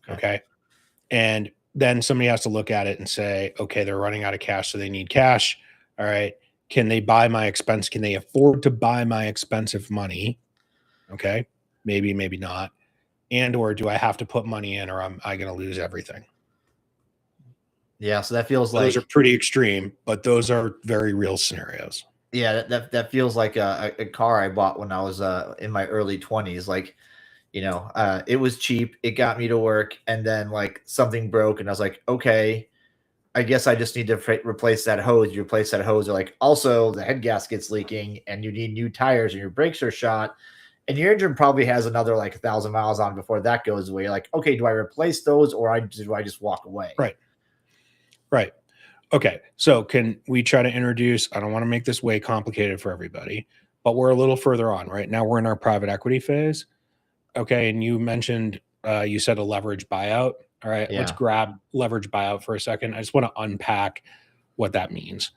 Okay. And then somebody has to look at it and say, okay, they're running out of cash, so they need cash. All right. Can they buy my expense? Can they afford to buy my expensive money? Okay. Maybe, maybe not. And or do I have to put money in, or am I going to lose everything? Yeah. So that feels Those like, are pretty extreme, but those are very real scenarios. yeah, that feels like a car I bought when I was in my early 20s. Like, it was cheap, it got me to work, and then like something broke, and I was like, okay, I guess I just need to replace that hose. You replace that hose, they're like, also the head gasket's leaking, and you need new tires, and your brakes are shot, and your engine probably has another like 1,000 miles on before that goes away. You're like, okay, do I replace those, or do I just walk away? Right. Right. Okay. So can we try to introduce, I don't want to make this way complicated for everybody, but we're a little further on right now. We're in our private equity phase. Okay. And you mentioned, you said a leverage buyout. All right. Let's Yeah. grab leverage buyout for a second. I just want to unpack what that means.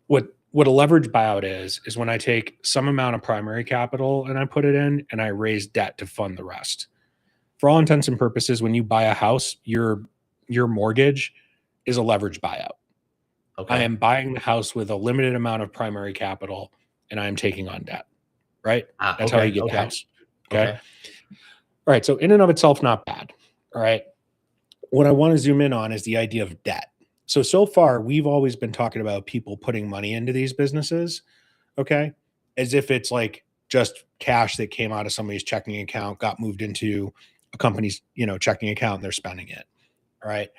What a leverage buyout is when I take some amount of primary capital and I put it in and I raise debt to fund the rest. For all intents and purposes, when you buy a house, your mortgage is a leverage buyout. I Okay. am buying the house with a limited amount of primary capital and I am taking on debt, right? That's how you Okay. get the Okay. house. Okay. Okay. All right. So in and of itself, not bad. All right. What I want to zoom in on is the idea of debt. So far, we've always been talking about people putting money into these businesses, okay, as if it's like just cash that came out of somebody's checking account, got moved into a company's, checking account, and they're spending it. All right.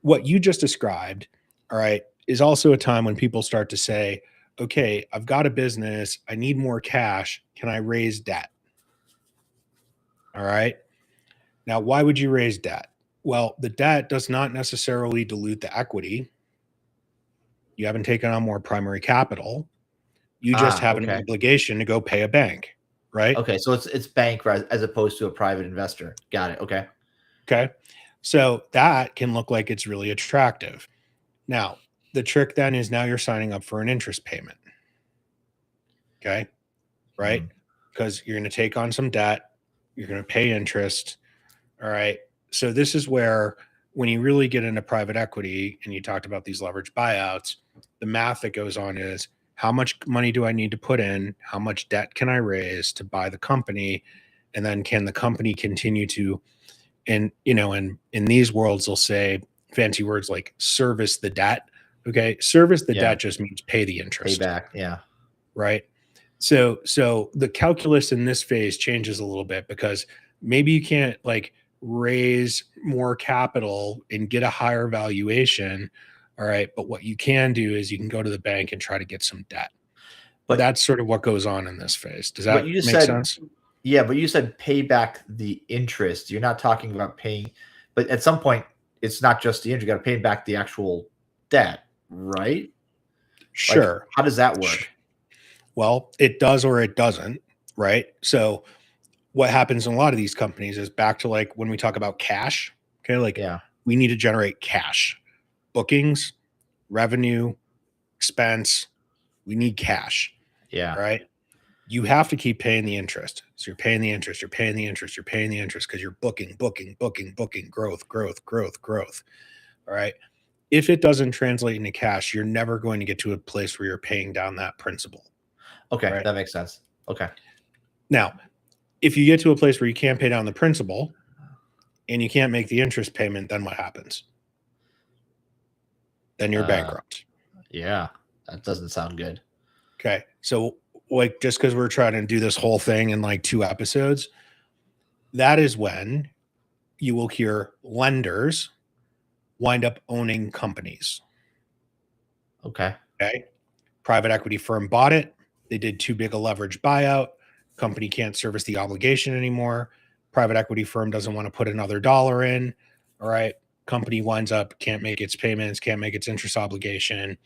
What you just described, all right, is also a time when people start to say, okay, I've got a business, I need more cash. Can I raise debt? All right. Now, why would you raise debt? Well, the debt does not necessarily dilute the equity. You haven't taken on more primary capital. You just have an Okay. obligation to go pay a bank, right? Okay. So it's bank as opposed to a private investor. Got it. Okay. Okay. So that can look like it's really attractive. Now, the trick then is now you're signing up for an interest payment. Okay. Right. Mhm. Because you're going to take on some debt, you're going to pay interest. All right. So this is where when you really get into private equity and you talked about these leverage buyouts, the math that goes on is how much money do I need to put in? How much debt can I raise to buy the company? And then can the company continue to, and in these worlds, they'll say fancy words like service the debt. Okay. Service the Yeah. debt just means pay the interest, Payback. Yeah. right? So the calculus in this phase changes a little bit because maybe you can't like raise more capital and get a higher valuation. All right. But what you can do is you can go to the bank and try to get some debt. But That's sort of what goes on in this phase. Does but that you just make said, sense? yeah, but you said pay back the interest. You're not talking about paying, but at some point, it's not just the interest. You got to pay back the actual debt, right? Like, Sure. how does that Sh- work? Well, it does or it doesn't. Right. So what happens in a lot of these companies is back to like when we talk about cash. Okay. Like Yeah. we need to generate cash, bookings, revenue, expense. We need cash. Yeah. All right. You have to keep paying the interest. So you're paying the interest, you're paying the interest, you're paying the interest because you're booking, growth, growth, growth, growth. All right. If it doesn't translate into cash, you're never going to get to a place where you're paying down that principal. Okay. Right. That makes sense. Okay. Now, if you get to a place where you can't pay down the principal and you can't make the interest payment, then what happens? Then you're Uh, bankrupt. yeah. That doesn't sound good. Okay. So, like, just because we're trying to do this whole thing in like 2 episodes, that is when you will hear lenders wind up owning companies. Okay. Okay. Private equity firm bought it. They did too big a leverage buyout. Company can't service the obligation anymore. Private equity firm doesn't want to put another dollar in. All right. Company winds up, can't make its payments, can't make its interest obligation,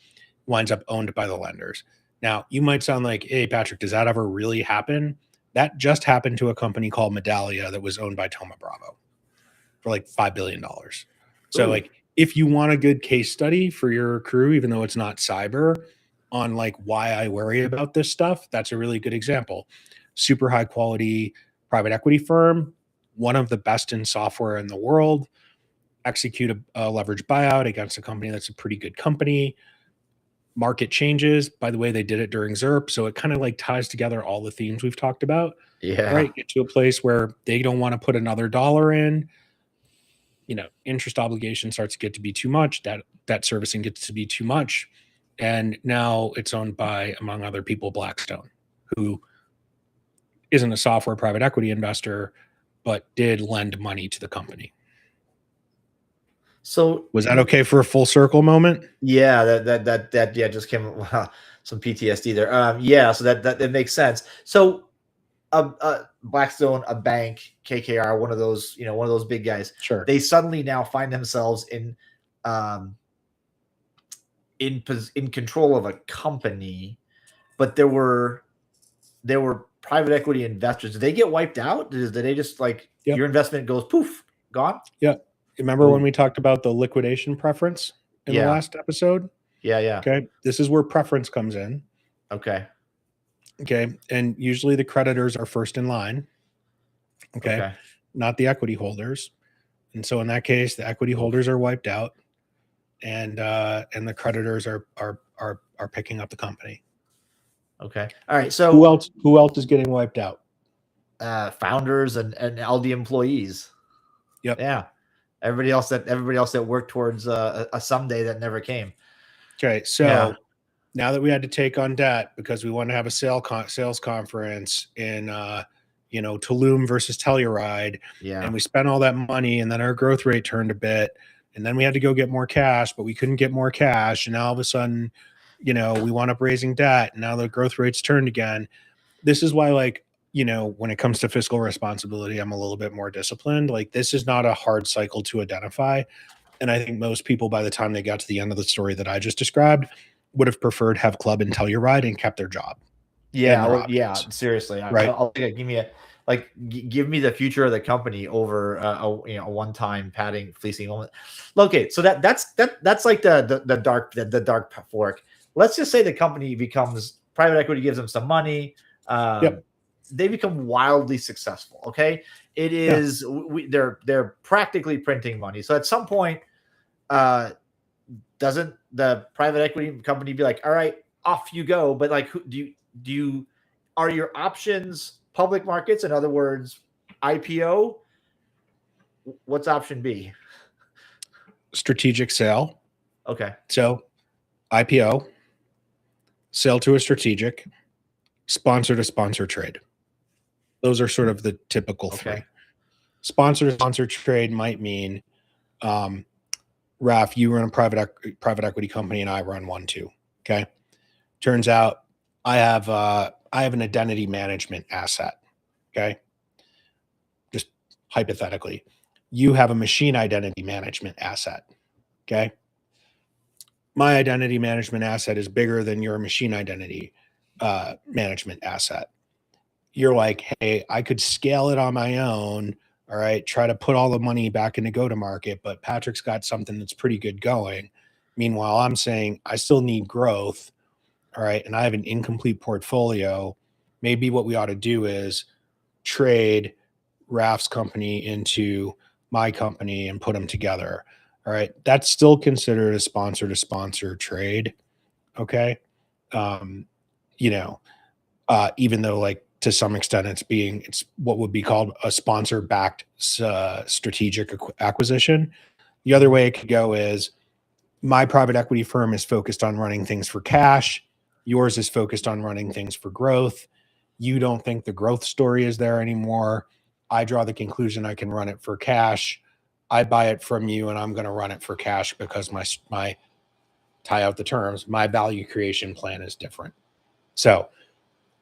winds up owned by the lenders. Now, you might sound like, hey, Patrick, does that ever really happen? That just happened to a company called Medallia that was owned by Thoma Bravo for like $5 billion. So, Ooh. like, if you want a good case study for your crew, even though it's not cyber, on like why I worry about this stuff, that's a really good example. Super high quality private equity firm, one of the best in software in the world, execute a leverage buyout against a company that's a pretty good company. Market changes. By the way, they did it during ZERP. So it kind of like ties together all the themes we've talked about. Yeah. All right. Get to a place where they don't want to put another dollar in. Interest obligation starts to get to be too much. That servicing gets to be too much. And now it's owned by, among other people, Blackstone, who isn't a software private equity investor, but did lend money to the company. So was that okay for a full circle moment? Yeah, that just came some PTSD there. Yeah, so that makes sense. So Blackstone, a bank, KKR, one of those big guys. Sure. They suddenly now find themselves in control of a company, but there were private equity investors. Did they get wiped out? Did they just like your investment goes poof, gone? Yeah. Remember when we talked about the liquidation preference in the last episode? Yeah. Okay. This is where preference comes in. Okay. And usually the creditors are first in line. Okay. Not the equity holders. And so in that case, the equity holders are wiped out, and the creditors are picking up the company. Okay. All right. So who else is getting wiped out? Founders and all the employees. Yep. Yeah. Everybody else that worked towards a someday that never came. Okay. So now that we had to take on debt because we want to have a sales conference in Tulum versus Telluride, and we spent all that money, and then our growth rate turned a bit, and then we had to go get more cash, but we couldn't get more cash, and now all of a sudden, we wound up raising debt, and now the growth rate's turned again. This is why, when it comes to fiscal responsibility, I'm a little bit more disciplined. Like, this is not a hard cycle to identify. And I think most people, by the time they got to the end of the story that I just described, would have preferred have Club and Telluride and kept their job. Yeah. Seriously. Right. I'll give me the future of the company over a one-time padding fleecing moment. Okay. So that's like the dark fork. Let's just say the company becomes private equity, gives them some money. They become wildly successful. Okay. It is, they're practically printing money. So at some point, doesn't the private equity company be like, all right, off you go? But like, are your options public markets? In other words, IPO? What's option B? Strategic sale. Okay. So IPO, sell to a strategic, sponsor to sponsor trade. Those are sort of the typical three. Sponsor to sponsor trade might mean, Raf, you run a private equity company and I run one too. Okay. Turns out I have an identity management asset. Okay. Just hypothetically, you have a machine identity management asset. Okay. My identity management asset is bigger than your machine identity management asset. You're like, hey, I could scale it on my own. All right. Try to put all the money back into go-to-market, but Patrick's got something that's pretty good going. Meanwhile, I'm saying I still need growth. All right. And I have an incomplete portfolio. Maybe what we ought to do is trade Raf's company into my company and put them together. All right. That's still considered a sponsor to sponsor trade. Okay. Even though, like, to some extent it's what would be called a sponsor backed strategic acquisition. The other way it could go is my private equity firm is focused on running things for cash. Yours is focused on running things for growth. You don't think the growth story is there anymore. I draw the conclusion I can run it for cash. I buy it from you, and I'm going to run it for cash because my tie out the terms, my value creation plan is different. So,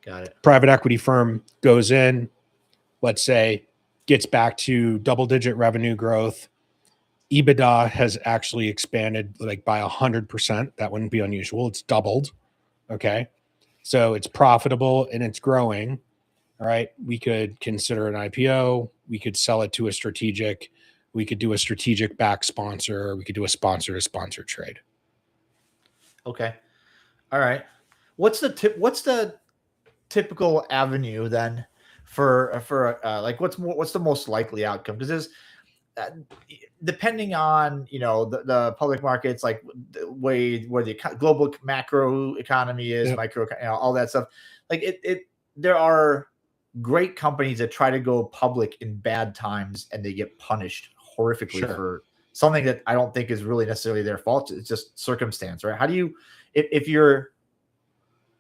got it. Private equity firm goes in, let's say, gets back to double-digit revenue growth. EBITDA has actually expanded like by 100%. That wouldn't be unusual. It's doubled. Okay. So it's profitable and it's growing. All right. We could consider an IPO. We could sell it to a strategic. We could do a strategic back sponsor. We could do a sponsor to sponsor trade. Okay. All right. What's the typical avenue then for like what's the most likely outcome? Because there's depending on the public markets, like the way where the global macro economy is, Yep. micro, all that stuff. Like there are great companies that try to go public in bad times and they get punished horrifically for something that I don't think is really necessarily their fault. It's just circumstance, right? How do you, if you're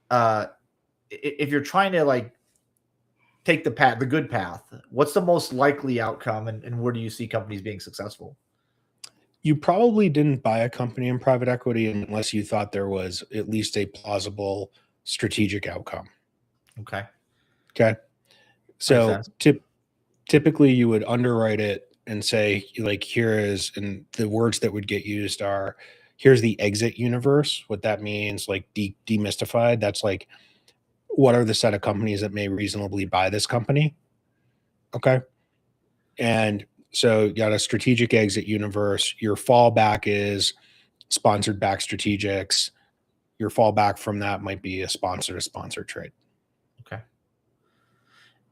trying to like take the good path, what's the most likely outcome, and where do you see companies being successful? You probably didn't buy a company in private equity unless you thought there was at least a plausible strategic outcome. Okay. So typically you would underwrite it and say, like, here is, and the words that would get used are, here's the exit universe. What that means, like demystified, that's like, what are the set of companies that may reasonably buy this company? Okay. And so you got a strategic exit universe. Your fallback is sponsored back strategics. Your fallback from that might be a sponsor to sponsor trade. Okay.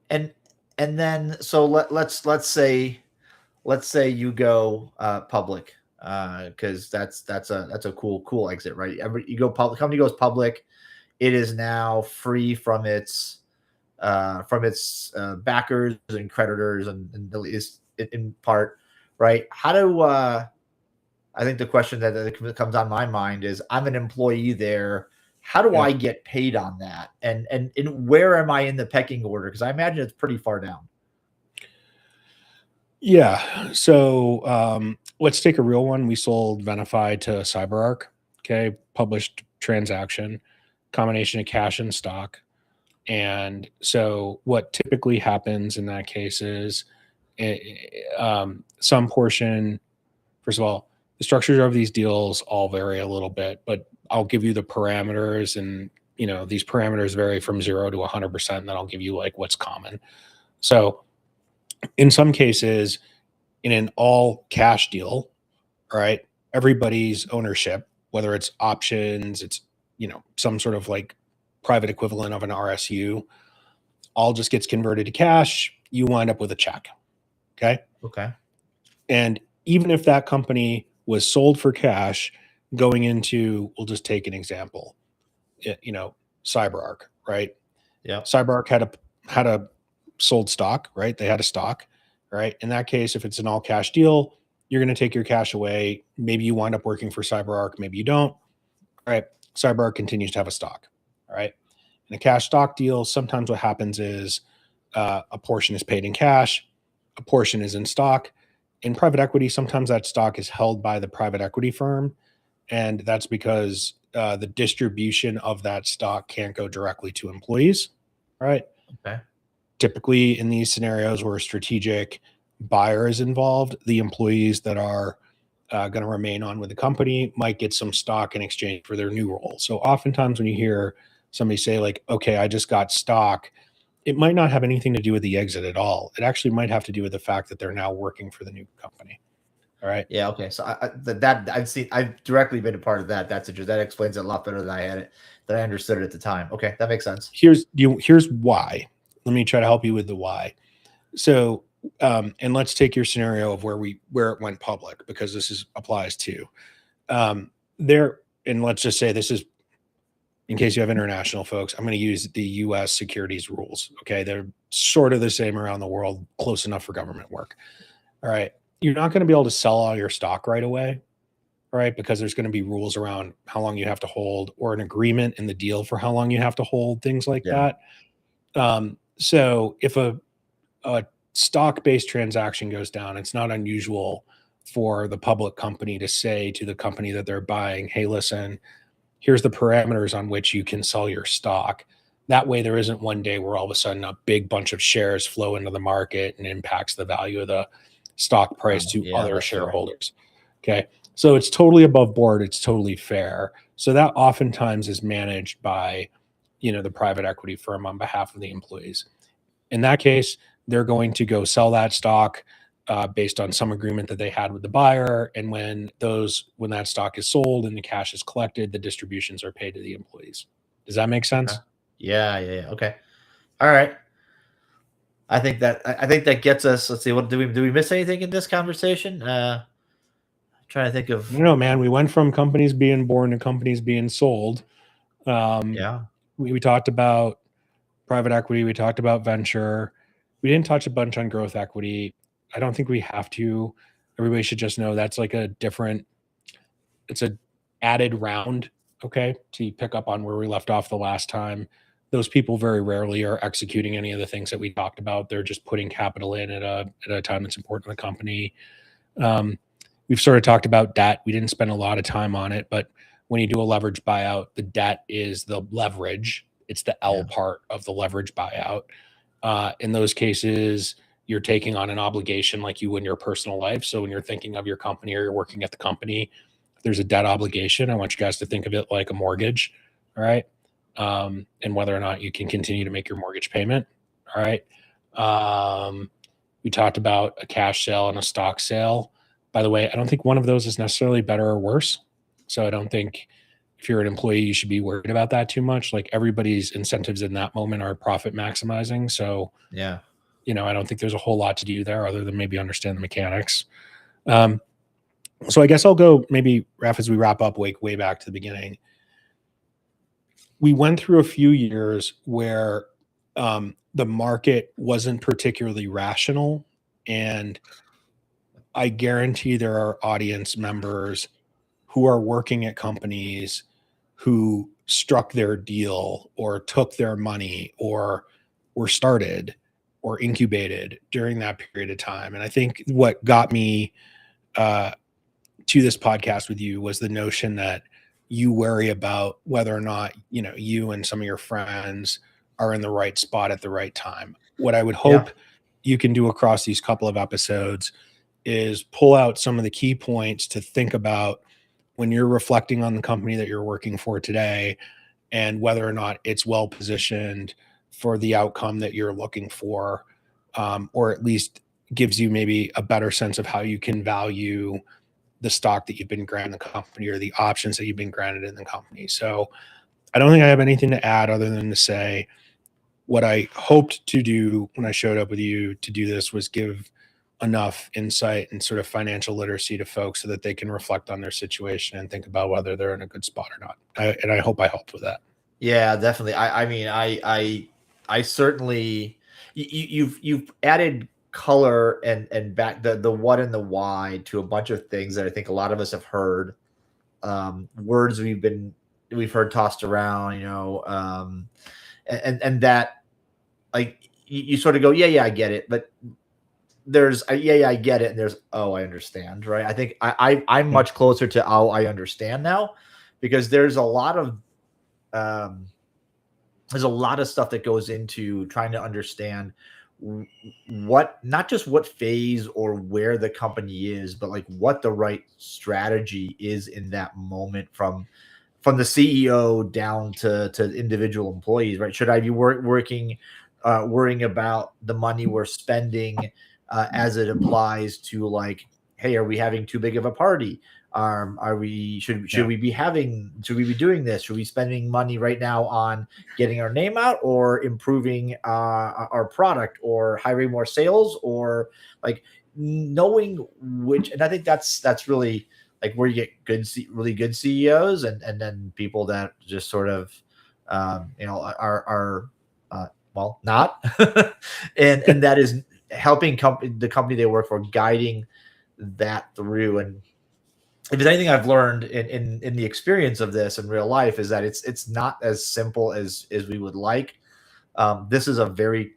And then so let's say you go public, because that's a cool exit, right? You go public, company goes public, it is now free from its backers and creditors, and at least in part, right? How do I think the question that comes on my mind is, I'm an employee there. How do I get paid on that? And where am I in the pecking order? Because I imagine it's pretty far down. Yeah. So let's take a real one. We sold Venafi to CyberArk. Okay. Published transaction, combination of cash and stock. And so what typically happens in that case is some portion, first of all, the structures of these deals all vary a little bit, but I'll give you the parameters, and these parameters vary from 0 to 100%, and then I'll give you like what's common. So in some cases, in an all cash deal, right, everybody's ownership, whether it's options, it's some sort of like private equivalent of an RSU, all just gets converted to cash. You wind up with a check. Okay. And even if that company was sold for cash going into, we'll just take an example, CyberArk, right? Yeah. CyberArk had a sold stock, right? They had a stock, right? In that case, if it's an all cash deal, you're going to take your cash away. Maybe you wind up working for CyberArk, maybe you don't. All right. CyberArk continues to have a stock. All right. In a cash stock deal, sometimes what happens is a portion is paid in cash, a portion is in stock. In private equity, sometimes that stock is held by the private equity firm, and that's because the distribution of that stock can't go directly to employees. All right. Okay. Typically, in these scenarios where a strategic buyer is involved, the employees that are going to remain on with the company might get some stock in exchange for their new role. So oftentimes when you hear somebody say like, okay, I just got stock, it might not have anything to do with the exit at all. It actually might have to do with the fact that they're now working for the new company. All right. Yeah. Okay. So I've directly been a part of that. That explains it a lot better than I understood it at the time. Okay. That makes sense. Here's why. Let me try to help you with the why. So, and let's take your scenario of where it went public, because this applies to there. And let's just say this is, in case you have international folks, I'm going to use the US securities rules. Okay. They're sort of the same around the world, close enough for government work. All right. You're not going to be able to sell all your stock right away, right? Because there's going to be rules around how long you have to hold, or an agreement in the deal for how long you have to hold, things like that. So if a stock-based transaction goes down, it's not unusual for the public company to say to the company that they're buying, hey, listen, here's the parameters on which you can sell your stock. That way, there isn't one day where all of a sudden a big bunch of shares flow into the market and impacts the value of the stock price to Yeah, other that's fair. shareholders. Okay. So it's totally above board. It's totally fair. So that oftentimes is managed by, the private equity firm on behalf of the employees. In that case, they're going to go sell that stock based on some agreement that they had with the buyer. And when that stock is sold and the cash is collected, the distributions are paid to the employees. Does that make sense? Yeah. Okay. All right. I think that gets us. Let's see. What do we miss anything in this conversation? Trying to think of. No, man. We went from companies being born to companies being sold. Yeah. We talked about private equity. We talked about venture. We didn't touch a bunch on growth equity. I don't think we have to. Everybody should just know that's like it's a added round. Okay. To pick up on where we left off the last time. Those people very rarely are executing any of the things that we talked about. They're just putting capital in at a time that's important to the company. We've sort of talked about debt. We didn't spend a lot of time on it, but when you do a leverage buyout, the debt is the leverage. It's the L part of the leverage buyout. In those cases, you're taking on an obligation like you would in your personal life. So when you're thinking of your company or you're working at the company, there's a debt obligation. I want you guys to think of it like a mortgage. All right. And whether or not you can continue to make your mortgage payment. All right. We talked about a cash sale and a stock sale. By the way, I don't think one of those is necessarily better or worse. So I don't think if you're an employee, you should be worried about that too much. Like everybody's incentives in that moment are profit maximizing. So, yeah, I don't think there's a whole lot to do there other than maybe understand the mechanics. So I guess I'll go maybe, Raph, as we wrap up way back to the beginning. We went through a few years where the market wasn't particularly rational. And I guarantee there are audience members who are working at companies who struck their deal or took their money or were started or incubated during that period of time. And I think what got me to this podcast with you was the notion that you worry about whether or not, you and some of your friends are in the right spot at the right time. What I would hope you can do across these couple of episodes is pull out some of the key points to think about when you're reflecting on the company that you're working for today and whether or not it's well positioned for the outcome that you're looking for, or at least gives you maybe a better sense of how you can value the stock that you've been granted the company or the options that you've been granted in the company. So I don't think I have anything to add other than to say what I hoped to do when I showed up with you to do this was give enough insight and sort of financial literacy to folks so that they can reflect on their situation and think about whether they're in a good spot or not. And I hope I helped with that. Yeah, definitely. I mean, I certainly, you've added color and back the what and the why to a bunch of things that I think a lot of us have heard, words we've heard tossed around, and that, like, you sort of go, yeah, I get it, but there's yeah, I get it, and there's, oh, I understand, right? I think I'm much closer to, oh, I understand now, because there's a lot of stuff that goes into trying to understand what, not just what phase or where the company is, but like what the right strategy is in that moment from the CEO down to individual employees, right? Should I be worrying about the money we're spending as it applies to, like, hey, are we having too big of a party? Should we be doing this? Should we be spending money right now on getting our name out, or improving our product, or hiring more sales, or like knowing which? And I think that's really like where you get really good CEOs, and then people that just sort of are well, not, and that is helping the company they work for, guiding that through. And if there's anything I've learned in the experience of this in real life, is that it's not as simple as we would like. This is a very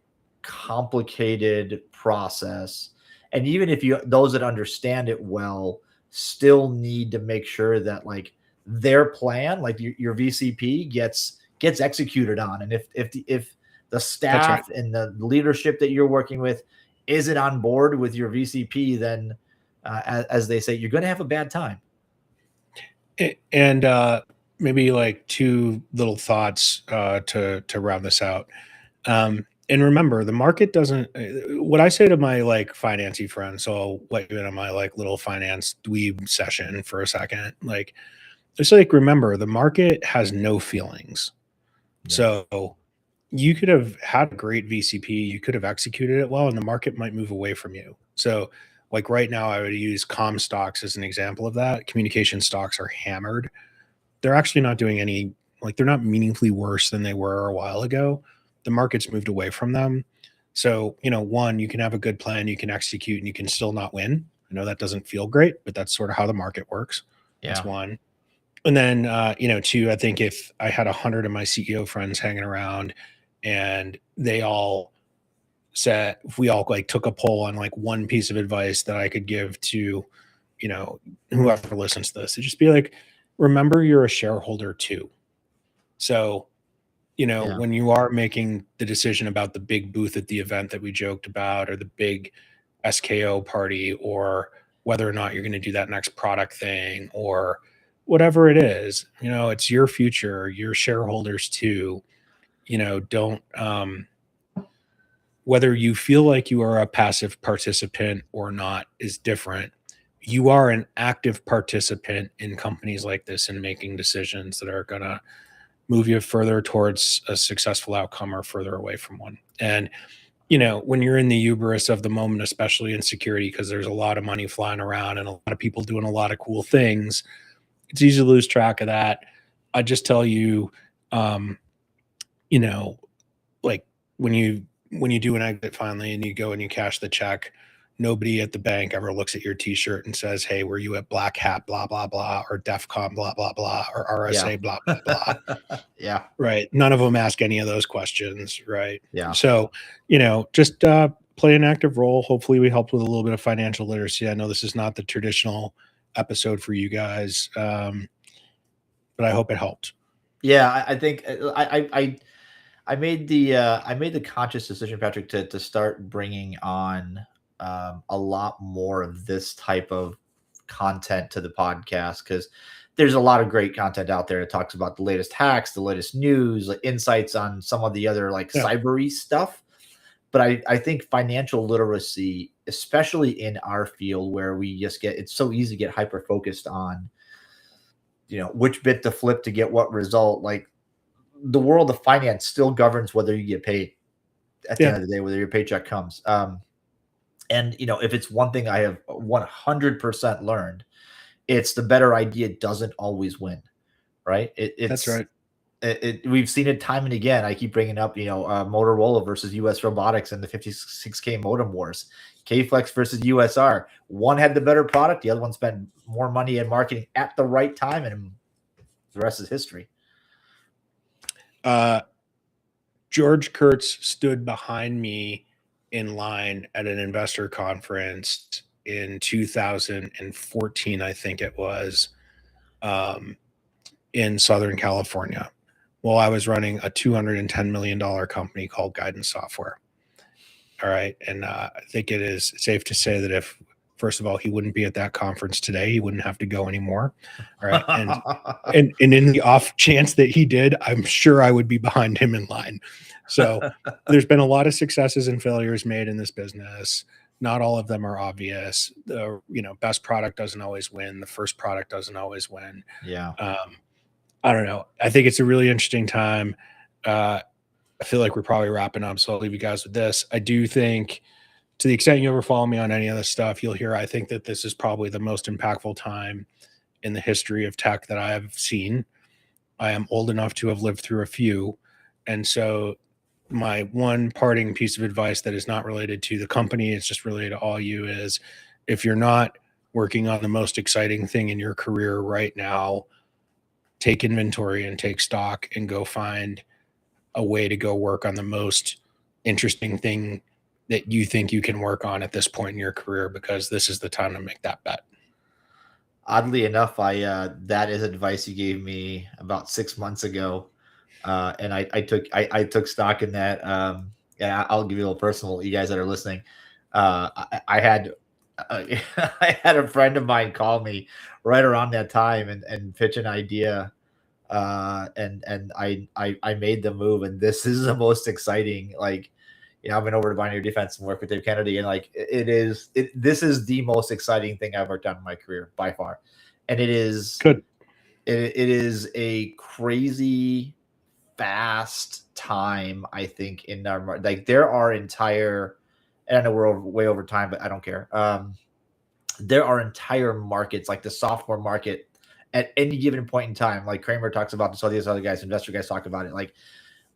complicated process. And even if those that understand it well still need to make sure that like their plan, like your VCP gets executed on. And if the staff and the leadership that you're working with isn't on board with your VCP, then as they say, you're going to have a bad time. And maybe like two little thoughts to round this out. And remember, the market doesn't. What I say to my like financy friends, so I'll let you in on my like little finance dweeb session for a second. Like, it's like, remember, the market has no feelings. Yeah. So you could have had a great VCP, you could have executed it well, and the market might move away from you. So, like right now, I would use comm stocks as an example of that. Communication stocks are hammered. They're actually not doing any, like, they're not meaningfully worse than they were a while ago. The market's moved away from them. So, one, you can have a good plan, you can execute, and you can still not win. I know that doesn't feel great, but that's sort of how the market works. Yeah. That's one. And then, two, I think if I had 100 of my CEO friends hanging around and they all said, if we all like took a poll on like one piece of advice that I could give to, whoever listens to this, it'd just be like, remember you're a shareholder too. So, when you are making the decision about the big booth at the event that we joked about, or the big SKO party, or whether or not you're going to do that next product thing, or whatever it is, it's your future, your shareholders too. Don't, whether you feel like you are a passive participant or not is different. You are an active participant in companies like this and making decisions that are going to move you further towards a successful outcome or further away from one. And, when you're in the hubris of the moment, especially in security, because there's a lot of money flying around and a lot of people doing a lot of cool things, it's easy to lose track of that. I just tell you, like when you do an exit finally and you go and you cash the check, nobody at the bank ever looks at your t-shirt and says, hey, were you at Black Hat, blah, blah, blah, or DEFCON, blah, blah, blah, or RSA, blah, blah, blah. Yeah. Right. None of them ask any of those questions. Right. Yeah. So, just play an active role. Hopefully we helped with a little bit of financial literacy. I know this is not the traditional episode for you guys, but I hope it helped. Yeah. I think I made the conscious decision, Patrick, to start bringing on a lot more of this type of content to the podcast, because there's a lot of great content out there that talks about the latest hacks, the latest news, like insights on some of the other like cybery stuff. But I think financial literacy, especially in our field where we just it's so easy to get hyper focused on, which bit to flip to get what result. Like, the world of finance still governs whether you get paid at the end of the day, whether your paycheck comes. And if it's one thing I have 100% learned, it's the better idea doesn't always win, right? That's right. We've seen it time and again. I keep bringing up, Motorola versus US Robotics and the 56K modem wars, K-Flex versus USR. One had the better product. The other one spent more money in marketing at the right time, and the rest is history. George Kurtz stood behind me in line at an investor conference in 2014, I think it was, in Southern California, while I was running a $210 million company called Guidance Software. All right. And I think it is safe to say that if, first of all, he wouldn't be at that conference today, he wouldn't have to go anymore. All right. And in the off chance that he did, I'm sure I would be behind him in line. So there's been a lot of successes and failures made in this business. Not all of them are obvious. The best product doesn't always win. The first product doesn't always win. Yeah. I don't know. I think it's a really interesting time. I feel like we're probably wrapping up, so I'll leave you guys with this. I do think, to the extent you ever follow me on any of this stuff, you'll hear I think that this is probably the most impactful time in the history of tech that I have seen. I am old enough to have lived through a few. And so my one parting piece of advice that is not related to the company, it's just related to all you, is if you're not working on the most exciting thing in your career right now, take inventory and take stock and go find a way to go work on the most interesting thing that you think you can work on at this point in your career, because this is the time to make that bet? Oddly enough, that is advice you gave me about 6 months ago. And I took stock in that. And I'll give you a little personal, you guys that are listening. I had I had a friend of mine call me right around that time and pitch an idea. And I made the move, and this is the most exciting. Like, I've been over to Binary Defense and work with Dave Kennedy, and like this is the most exciting thing I've ever done in my career by far, and it is Good. It is a crazy fast time, I think, in our like there are entire, and I know we're way over time, but I don't care. There are entire markets, like the software market, at any given point in time. Like Kramer talks about this, all these other guys, investor guys talk about it. Like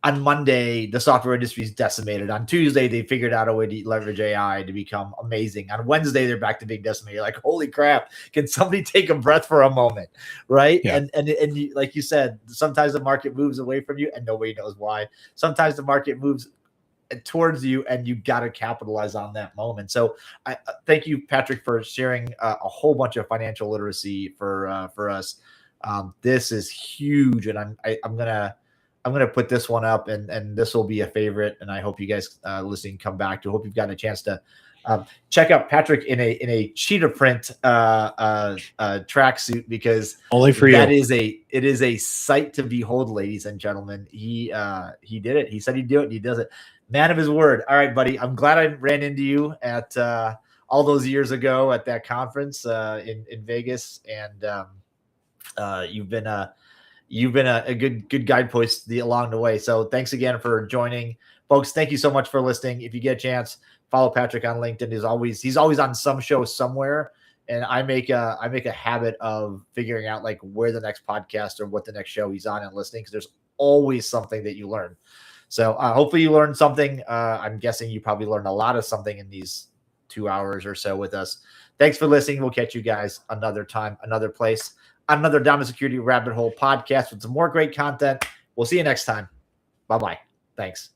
on Monday, the software industry is decimated. On Tuesday, they figured out a way to leverage AI to become amazing. On Wednesday, they're back to being decimated. You're like, holy crap! Can somebody take a breath for a moment, right? Yeah. And you, like you said, sometimes the market moves away from you, and nobody knows why. Sometimes the market moves towards you, and you got to capitalize on that moment. So, I thank you, Patrick, for sharing a whole bunch of financial literacy for us. This is huge, and I'm gonna put this one up, and this will be a favorite. And I hope you guys listening come back to. Hope you've gotten a chance to check out Patrick in a cheetah print tracksuit, because Only for you. It is a sight to behold, ladies and gentlemen. He did it. He said he'd do it, and he does it. Man of his word. All right, buddy. I'm glad I ran into you at all those years ago at that conference in Vegas, and you've been a good guidepost along the way. So thanks again for joining, folks. Thank you so much for listening. If you get a chance, follow Patrick on LinkedIn. He's always on some show somewhere. And I make a habit of figuring out like where the next podcast or what the next show he's on and listening, because there's always something that you learn. So hopefully you learned something. I'm guessing you probably learned a lot of something in these 2 hours or so with us. Thanks for listening. We'll catch you guys another time, another place, another Dominant Security Rabbit Hole podcast with some more great content. We'll see you next time. Bye-bye. Thanks.